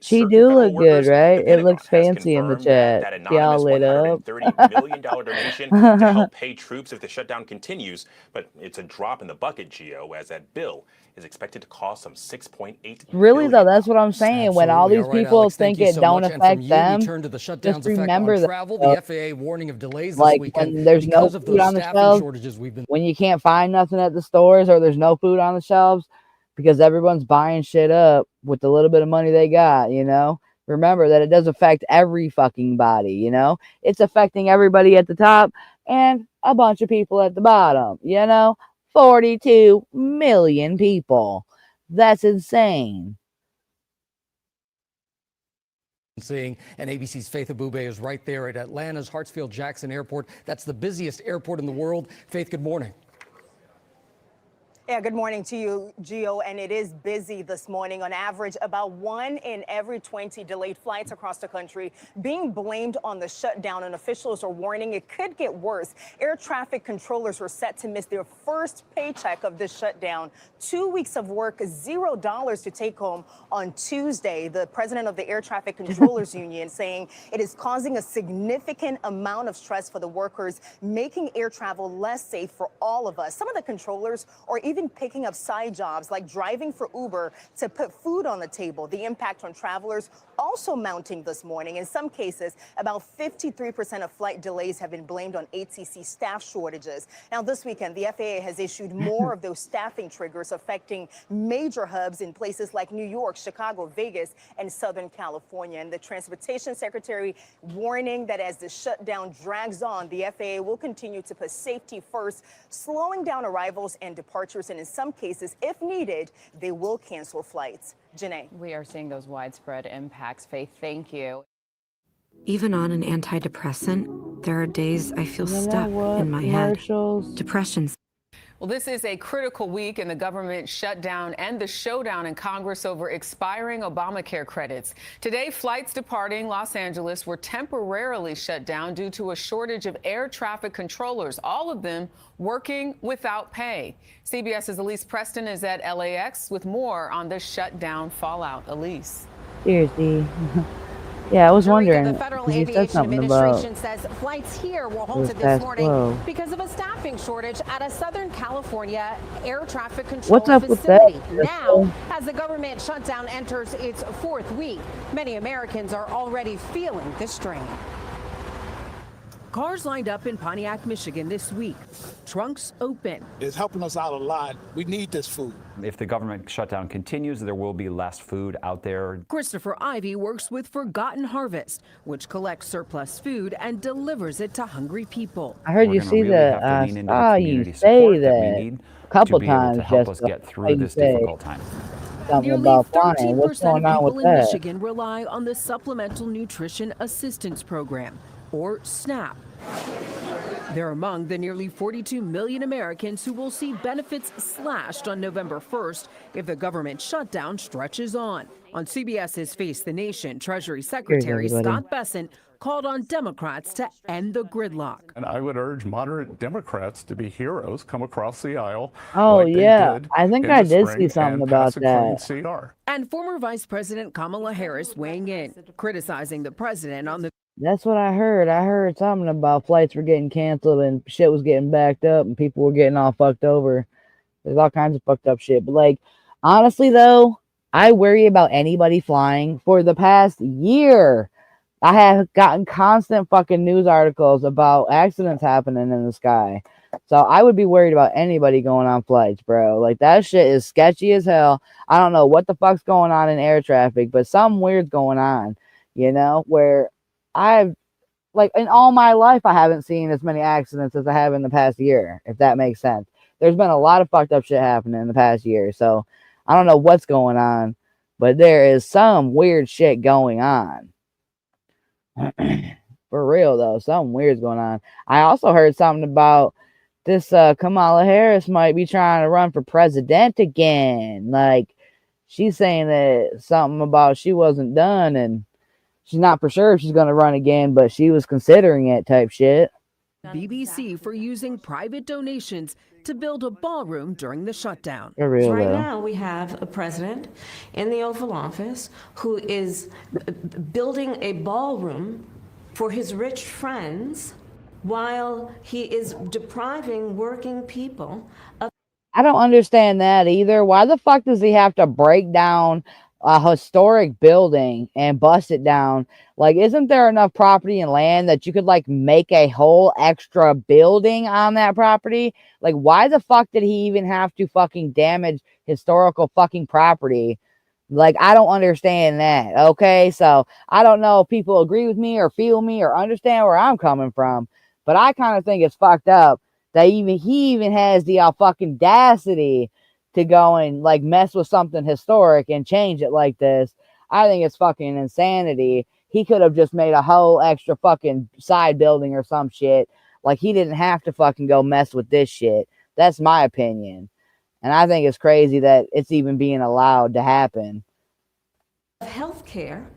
She do look good, right? It looks fancy in the chat. Y'all lit up. $130 million donation to help pay troops if the shutdown continues, but it's a drop in the bucket, Gio, as that bill is expected to cost some $6.8 Really though, that's what I'm saying. When all these Absolutely. All right, people Alex, thank think you it so don't much. And affect from you, we them, turn to the shutdown's just effect remember on that. travel. The FAA warning of delays this Like weekend when there's no because of food those on the staffing shelves, shortages we've been. when you can't find nothing at the stores or there's no food on the shelves because everyone's buying shit up with the little bit of money they got, remember that it does affect every fucking body, it's affecting everybody at the top and a bunch of people at the bottom, 42 million people. That's insane. Seeing, and ABC's Faith Abube is right there at Atlanta's Hartsfield-Jackson Airport. That's the busiest airport in the world. Faith, good morning. Yeah, good morning to you, Gio. And it is busy this morning. On average, about 1 in every 20 delayed flights across the country being blamed on the shutdown. And officials are warning it could get worse. Air traffic controllers were set to miss their first paycheck of this shutdown. 2 weeks of work, $0 to take home on Tuesday. The president of the Air Traffic Controllers Union saying it is causing a significant amount of stress for the workers, making air travel less safe for all of us. Some of the controllers are even picking up side jobs like driving for Uber to put food on the table. The impact on travelers also mounting this morning. In some cases, about 53% of flight delays have been blamed on ATC staff shortages. Now, this weekend, the FAA has issued more of those staffing triggers affecting major hubs in places like New York, Chicago, Vegas, and Southern California. And the Transportation Secretary warning that as the shutdown drags on, the FAA will continue to put safety first, slowing down arrivals and departures. And in some cases, if needed, they will cancel flights. Janae. We are seeing those widespread impacts. Faith, thank you. Even on an antidepressant, there are days I feel stuck in my head. Depression's. Well, this is a critical week in the government shutdown and the showdown in Congress over expiring Obamacare credits. Today, flights departing Los Angeles were temporarily shut down due to a shortage of air traffic controllers, all of them working without pay. CBS's Elise Preston is at LAX with more on this shutdown fallout. Elise. Seriously. Yeah, I was wondering. The Federal You said Aviation something Administration about says flights here were it was halted this past morning 12. because of a staffing shortage at a Southern California air traffic control What's up with facility. that? Now, as the government shutdown enters its 4th week, many Americans are already feeling the strain. Cars lined up in Pontiac, Michigan this week. Trunks open. It's helping us out a lot. We need this food. If the government shutdown continues, there will be less food out there. Christopher Ivy works with Forgotten Harvest, which collects surplus food and delivers it to hungry people. I heard you see that. I saw you say that a couple times. To help us Jessica. get through this difficult time. Something Nearly about flying. 13% What's going of on people with in that? Michigan rely on the Supplemental Nutrition Assistance Program, or SNAP. They're among the nearly 42 million Americans who will see benefits slashed on November 1st if the government shutdown stretches on. On CBS's Face the Nation, Treasury Secretary Scott Bessent called on Democrats to end the gridlock. And I would urge moderate Democrats to be heroes, come across the aisle. Oh, like yeah. They did I think in I the did spring see something and about pass a clean that. CR. And former Vice President Kamala Harris weighing in, criticizing the president on the That's what I heard. I heard something about flights were getting canceled and shit was getting backed up and people were getting all fucked over. There's all kinds of fucked up shit. But, like, honestly, though, I worry about anybody flying. For the past year, I have gotten constant fucking news articles about accidents happening in the sky. So I would be worried about anybody going on flights, bro. Like, that shit is sketchy as hell. I don't know what the fuck's going on in air traffic, but something weird's going on, you know, where I've, like, in all my life, I haven't seen as many accidents as I have in the past year, if that makes sense. There's been a lot of fucked up shit happening in the past year, so I don't know what's going on, but there is some weird shit going on. For real, though, something weird's going on. I also heard something about this Kamala Harris might be trying to run for president again. Like, she's saying that something about she wasn't done, and she's not for sure if she's going to run again, but she was considering it type shit. BBC for using private donations to build a ballroom during the shutdown. Right now, we have a president in the Oval Office who is building a ballroom for his rich friends while he is depriving working people of. I don't understand that either. Why the fuck does he have to break down a historic building and bust it down? Like, isn't there enough property and land that you could, like, make a whole extra building on that property? Like, why the fuck did he even have to fucking damage historical fucking property? Like, I don't understand that. Okay, so I don't know if people agree with me or feel me or understand where I'm coming from, but I kind of think it's fucked up that he even has the fucking audacity to go and, like, mess with something historic and change it like this. I think it's fucking insanity. He could have just made a whole extra fucking side building or some shit. Like, he didn't have to fucking go mess with this shit. That's my opinion. And I think it's crazy that it's even being allowed to happen. Health care.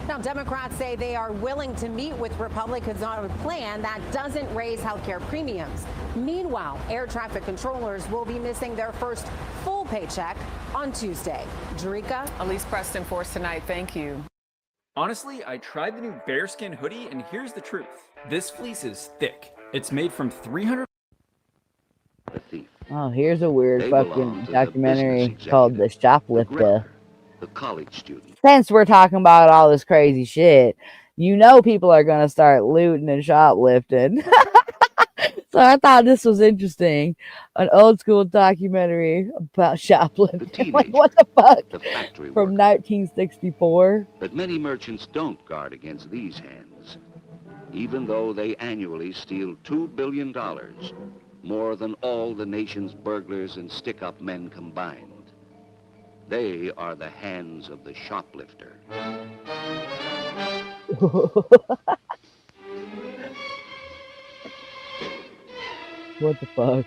Now, Democrats say they are willing to meet with Republicans on a plan that doesn't raise health care premiums. Meanwhile, air traffic controllers will be missing their first full paycheck on Tuesday. Jerika? Elise Preston for us tonight. Thank you. Honestly, I tried the new bearskin hoodie, and here's the truth. This fleece is thick. It's made from 300. Oh, here's a weird fucking documentary called The Shoplifter. The college student. Since we're talking about all this crazy shit, you know people are going to start looting and shoplifting. So I thought this was interesting. An old school documentary about shoplifting. Like, what the fuck? From 1964. But many merchants don't guard against these hands, even though they annually steal $2 billion, more than all the nation's burglars and stick-up men combined. They are the hands of the shoplifter. What the fuck?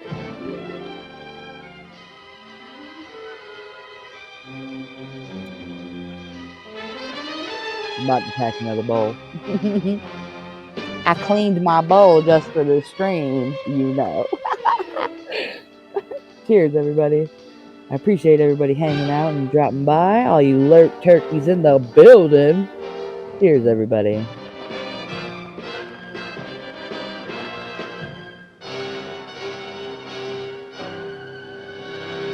I'm about to pack another bowl. I cleaned my bowl just for the stream, you know. Cheers, everybody. I appreciate everybody hanging out and dropping by. All you lurk turkeys in the building. Cheers, everybody.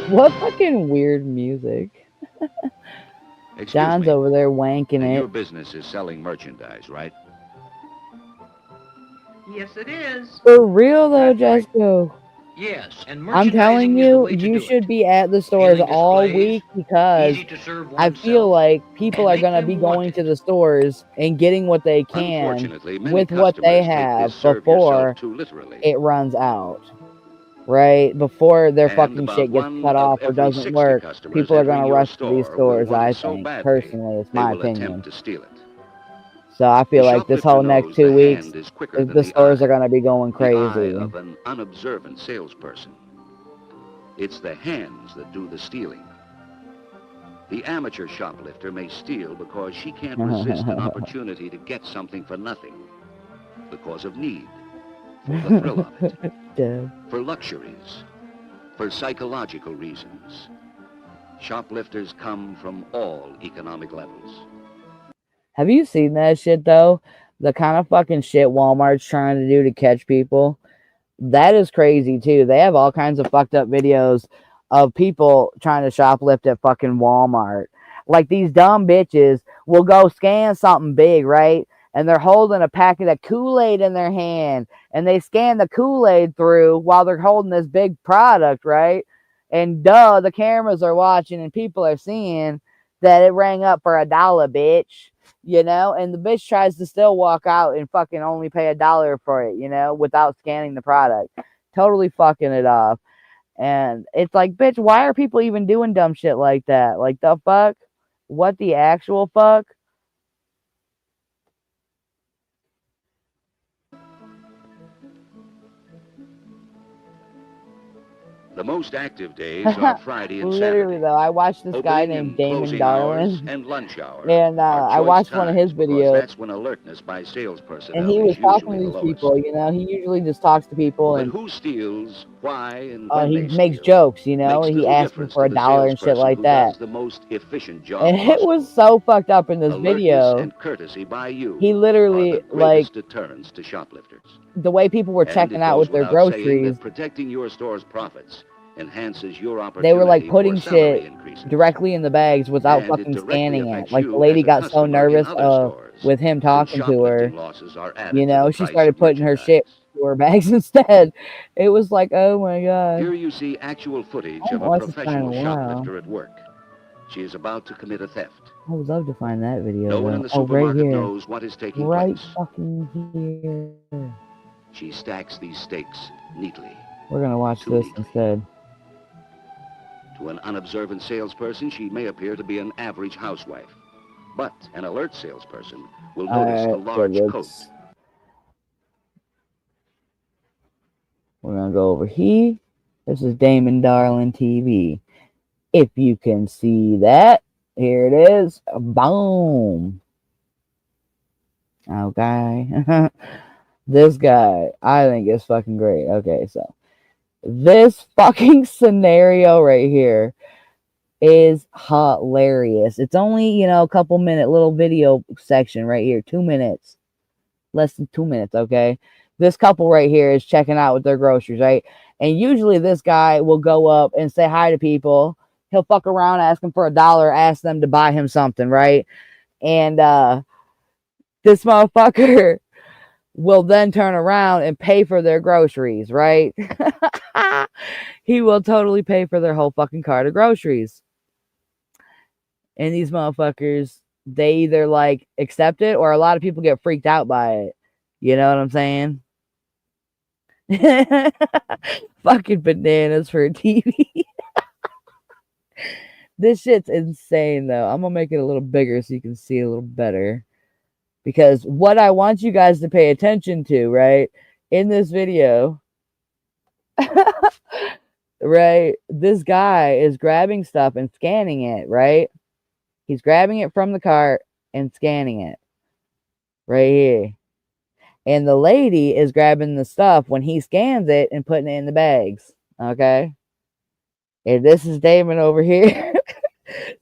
What fucking weird music. John's over there wanking it. Your business is selling merchandise, right? Yes, it is. For real though, Jesco. Yes, and I'm telling you, you should be at the stores all week because I feel like people are going to be going to the stores and getting what they can with what they have before it runs out. Right? Before their fucking shit gets cut off or doesn't work, people are going to rush to these stores, I think. Personally, it's my opinion. So I feel like this whole next 2 weeks, quicker than the stores are going to be going the eye crazy. of an unobservant salesperson. It's the hands that do the stealing. The amateur shoplifter may steal because she can't resist an opportunity to get something for nothing. Because of need, for the thrill of it, for luxuries, for psychological reasons. Shoplifters come from all economic levels. Have you seen that shit, though? The kind of fucking shit Walmart's trying to do to catch people? That is crazy, too. They have all kinds of fucked up videos of people trying to shoplift at fucking Walmart. Like, these dumb bitches will go scan something big, right? And they're holding a packet of Kool-Aid in their hand. And they scan the Kool-Aid through while they're holding this big product, right? And duh, the cameras are watching and people are seeing that it rang up for $1, bitch. You know, and the bitch tries to still walk out and fucking only pay $1 for it, you know, without scanning the product. Totally fucking it off. And it's like, bitch, why are people even doing dumb shit like that? Like, the fuck? What the actual fuck? The most active days are Friday and Literally, Saturday. though, I watched this guy Opening named and Damon closing hours Darlin. and lunch hour And are I choice watched one of his times because videos. that's when alertness by sales And personnel he was is talking usually to the these lowest. people, you know. He usually just talks to people But and who steals, why, and when he they makes steal jokes, you know. makes He little asks them difference for to the $1 and shit salesperson like who that. does the most efficient job And it possible. was so fucked up in this Alertness video. and courtesy by you He are literally, the like, greatest deterrents to shoplifters. the way people were And checking it out goes with their without saying groceries, that protecting your store's profits enhances your they were like opportunity putting for salary shit increases. directly in the bags without And it fucking directly scanning it. affects Like, the you lady as a got so customer in nervous other stores, with him since talking to her, shoplifting losses are added you to the know, she price started of putting her merchandise. shit to her bags instead. It was like, oh my god. Here you see actual footage I of haven't a watched this guy in professional a while. shoplifter at work. She is about to commit a theft. I would love to find that video. No one in Though. the Oh, right supermarket here. knows what is taking Right place. fucking here. She stacks these steaks neatly. We're gonna watch Too this neatly. instead. To an unobservant salesperson, she may appear to be an average housewife. But an alert salesperson will notice the large coat. We're gonna go over here. This is Damon Darlin TV. If you can see that, here it is. Boom. Okay. This guy, I think, is fucking great. Okay, so this fucking scenario right here is hilarious. It's only, you know, a couple minute little video section right here. 2 minutes. Less than 2 minutes, okay? This couple right here is checking out with their groceries, right? And usually this guy will go up and say hi to people. He'll fuck around, ask them for $1, ask them to buy him something, right? And this motherfucker will then turn around and pay for their groceries, right? He will totally pay for their whole fucking cart of groceries. And these motherfuckers, they either like accept it or a lot of people get freaked out by it. You know what I'm saying? Fucking bananas for a TV. This shit's insane, though. I'm gonna make it a little bigger so you can see a little better. Because what I want you guys to pay attention to, right, in this video, right, this guy is grabbing stuff and scanning it, right? He's grabbing it from the cart and scanning it right here. And the lady is grabbing the stuff when he scans it and putting it in the bags, okay? And this is Damon over here.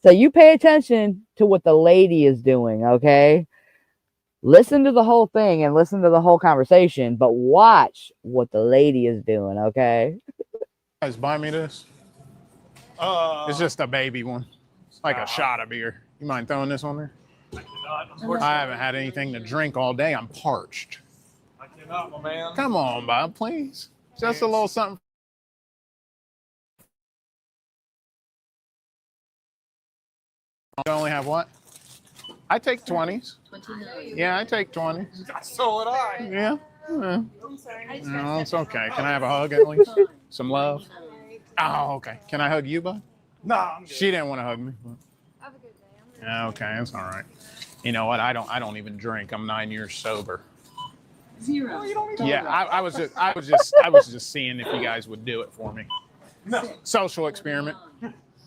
So you pay attention to what the lady is doing, okay? Listen to the whole thing and listen to the whole conversation, but watch what the lady is doing, okay? Guys, buy me this. It's just a baby one. It's like a shot of beer. You mind throwing this on there? I cannot. I haven't had anything to drink all day. I'm parched. I cannot, my man. Come on, Bob, please. Just a little something. You only have what? I take 20s. Yeah, I take 20s. So would I. Yeah. I'm sorry. No, it's okay. Can I have a hug at least? Some love? Oh, okay. Can I hug you, bud? Nah, I'm good. She didn't want to hug me. But... Yeah, okay, that's all right. You know what? I don't even drink. I'm 9 years sober. Zero. Yeah, I was just seeing if you guys would do it for me. No. Social experiment.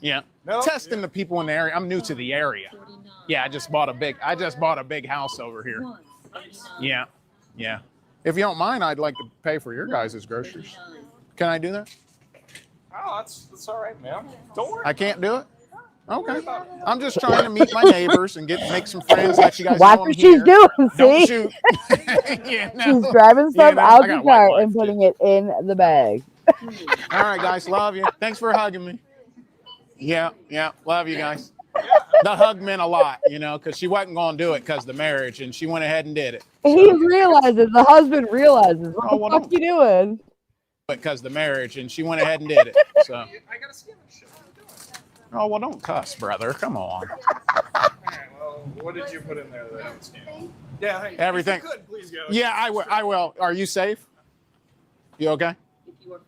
Yeah. No. Testing the people in the area. I'm new to the area. Yeah, I just bought a big house over here. Yeah. Yeah. If you don't mind, I'd like to pay for your guys' groceries. Can I do that? Oh, that's all right, man. Don't worry. I can't do it? Okay. I'm just trying to meet my neighbors and make some friends. Let you guys Watch know I'm what here. she's doing, Don't see? shoot. Yeah, no. She's grabbing stuff I out the got cart white and wife, putting it in the bag. All right, guys. Love you. Thanks for hugging me. Yeah. Love you guys. The hug meant a lot, you know, because she wasn't going to do it because of the marriage, and she went ahead and did it. He realizes, the husband realizes, what the fuck you doing? Because the marriage, and she went ahead and did it. So. I got a skin shit. Oh, well, don't cuss, brother. Come on. All right, well, what did you put in there that I haven't scanned? Yeah, hey, Everything. If you could, please go. Yeah, I will. Are you safe? You okay?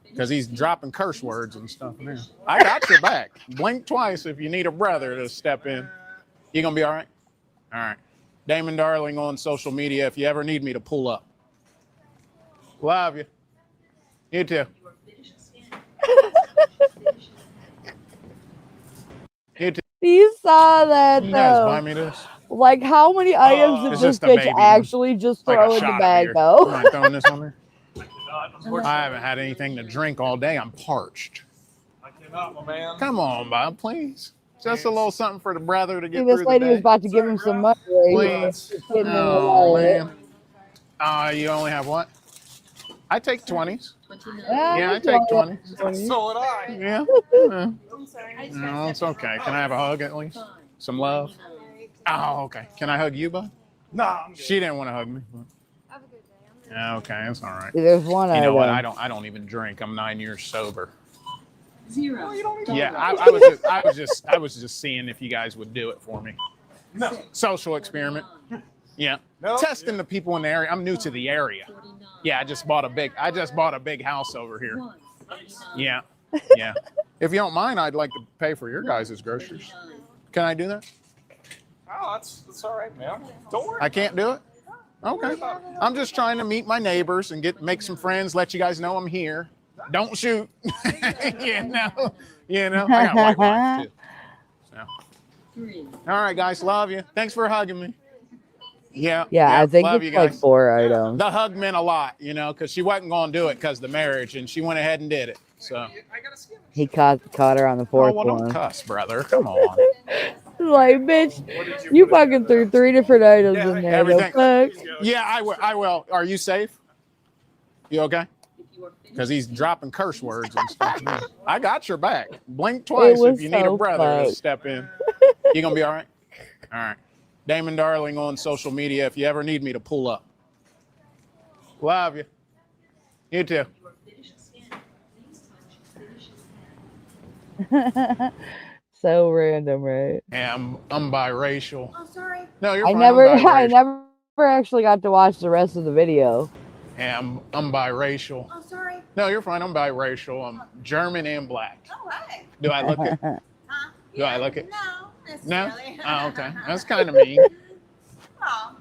Because he's dropping curse words and stuff now. I got your back. Blink twice if you need a brother to step in. You gonna be all right? All right. Damon Darling on social media if you ever need me to pull up. Love you. You too. You too. You saw that, You guys though. buy me this? Like, how many items did It's this just a bitch baby one. actually just Like throw a in the shot of bag, beer. though? You mind throwing this on there? I haven't had anything to drink all day. I'm parched. I cannot, my man. Come on, Bob, please. Just a little something for the brother to get See, this through lady the was day. about to give him some money. Please. Oh, man. You only have what? I take 20s. Yeah, I take 20s. So would I. Yeah. No, it's okay. Can I have a hug at least? Some love? Oh, okay. Can I hug you, bud? No, I'm good. She didn't want to hug me. Yeah, okay, that's all right. See, there's one You know what? item. I don't even drink. I'm 9 years sober. Zero. Yeah, I was just seeing if you guys would do it for me. No. Social experiment. Yeah. No. Testing the people in the area. I'm new to the area. Yeah, I just bought a big house over here. Yeah. Yeah. If you don't mind, I'd like to pay for your guys' groceries. Can I do that? Oh, that's all right, man. Don't worry. I can't do it? Okay. I'm just trying to meet my neighbors and make some friends, let you guys know I'm here. Don't shoot. You know, I got white wife too. So. All right, guys, love you. Thanks for hugging me. Yeah. I think love it's you like guys. 4 items. The hug meant a lot, you know, because she wasn't going to do it because of the marriage, and she went ahead and did it. So. He caught her on the fourth well, don't one. cuss, brother. Come on. Like, bitch, you fucking threw 3 different items in there. Everything. The fuck? Yeah, I will. Are you safe? You okay? Because he's dropping curse words and stuff. I got your back. Blink twice if you need a brother to step in. You gonna be all right? All right. Damon Darling on social media if you ever need me to pull up. Love you. You too. So random, right? Yeah, I'm biracial. Oh, sorry. No, you're I fine. never I'm biracial. actually got to watch the rest of the video. Yeah, I'm biracial. Oh, sorry. No, you're fine. I'm biracial. I'm German and black. Oh, hey. Do I look it? Huh? Do I look it? No, No? necessarily. Oh, okay. That's kind of mean. Oh,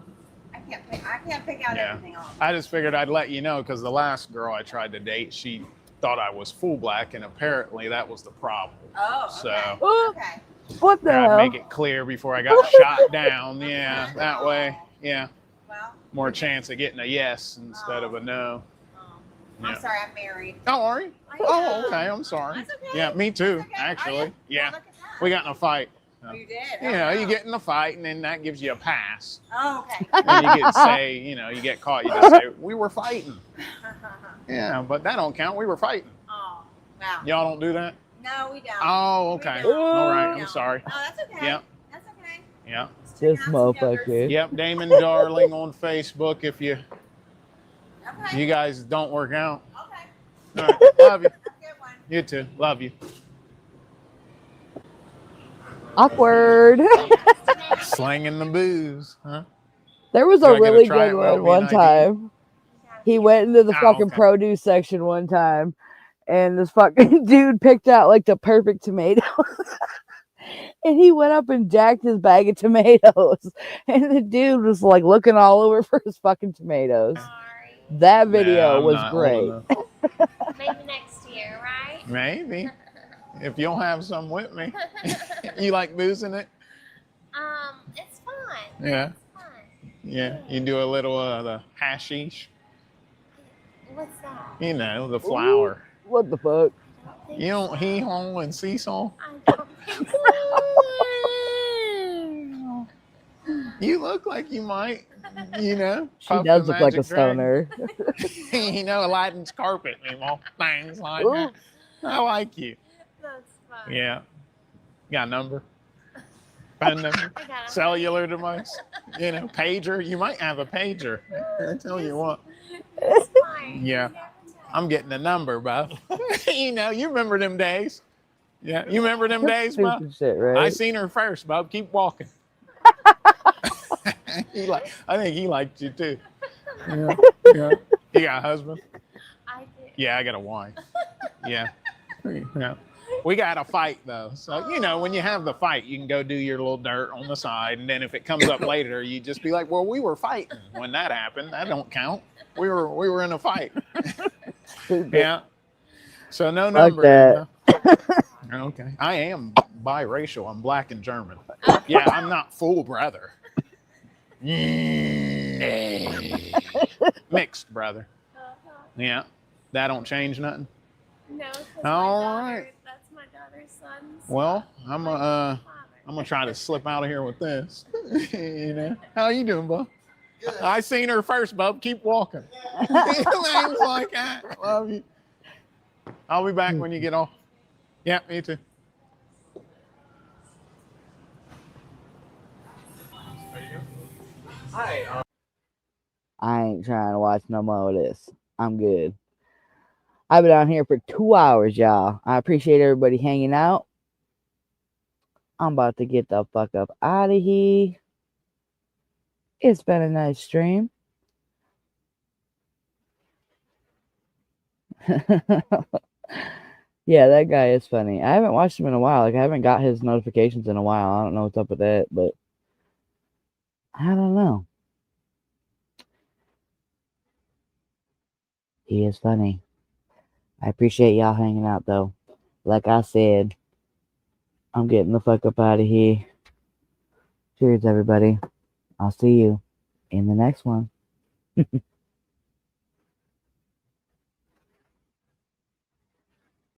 I can't pick out Yeah. everything off. I just figured I'd let you know because the last girl I tried to date, she thought I was full black, and apparently that was the problem. Oh, okay. So Okay. What the I'd hell? make it clear before I got shot down. Yeah, that way. Yeah. Well, More chance of getting a yes instead of a no. I'm Yeah. sorry, I'm married. Oh, are you? Oh, okay. I'm sorry. That's okay. Yeah, me too, That's okay. actually. Oh, yeah. Yeah. Well, look at that. We got in a fight. Oh, you did? You know, you get in a fight, and then that gives you a pass. Oh, okay. And you get say, you get caught, you just say, we were fighting. Yeah, but that don't count. We were fighting. Oh, wow. Y'all don't do that? No, we don't. Oh, okay. We don't. All right. No. I'm sorry. Oh, that's okay. Yep. That's okay. Yeah. This motherfucker. Yep. Damon Darling on Facebook. If you Okay. guys don't work out. Okay. All right. Love you. Have a good one. You too. Love you. Awkward. Slanging the booze, huh? There was Do I a get to really try it good without one being one ID? time. He went into the Oh, fucking okay. produce section one time, and this fucking dude picked out like the perfect tomato. And he went up and jacked his bag of tomatoes. And the dude was like looking all over for his fucking tomatoes. That video was great. Maybe next year, right? Maybe. If you'll have some with me. You like boozing it? It's fun. Yeah. It's fun. Yeah. You do a little the hashish. What's that? You know, the flour. Ooh, what the fuck? You don't hee-haw and seesaw? I don't think so. You look like you might, you know. She does look like a stoner. You know, Aladdin's carpet and all things like Ooh. that. I like you. That's fun. Yeah. Got a number? Phone number? Cellular device? You know, pager? You might have a pager. I tell you what. It's fine. Yeah. I'm getting a number, Buff. You know, you remember them days. Yeah, you remember them days, Buff? Shit, right? I seen her first, Bub. Keep walking. I think he liked you too. Yeah. Yeah. You got a husband? I do. Yeah, I got a wife. Yeah. Yeah. We got a fight though. So, you know, when you have the fight, you can go do your little dirt on the side. And then if it comes up later, you just be like, well, we were fighting when that happened. That don't count. We were in a fight. Yeah. So no number. Okay. I am biracial. I'm black and German. Yeah, I'm not full brother. Mixed brother. Yeah. That don't change nothing. No, All right. That's my daughter's son. Well, I'm gonna try to slip out of here with this. You know. How you doing, bub? I seen her first, bub. Keep walking. Things like that. Love you. I'll be back when you get off. Yeah, me too. Hi. I ain't trying to watch no more of this. I'm good. I've been on here for 2 hours, y'all. I appreciate everybody hanging out. I'm about to get the fuck up out of here. It's been a nice stream. Yeah, that guy is funny. I haven't watched him in a while. Like, I haven't got his notifications in a while. I don't know what's up with that, but I don't know. He is funny. I appreciate y'all hanging out, though. Like I said, I'm getting the fuck up out of here. Cheers, everybody. I'll see you in the next one.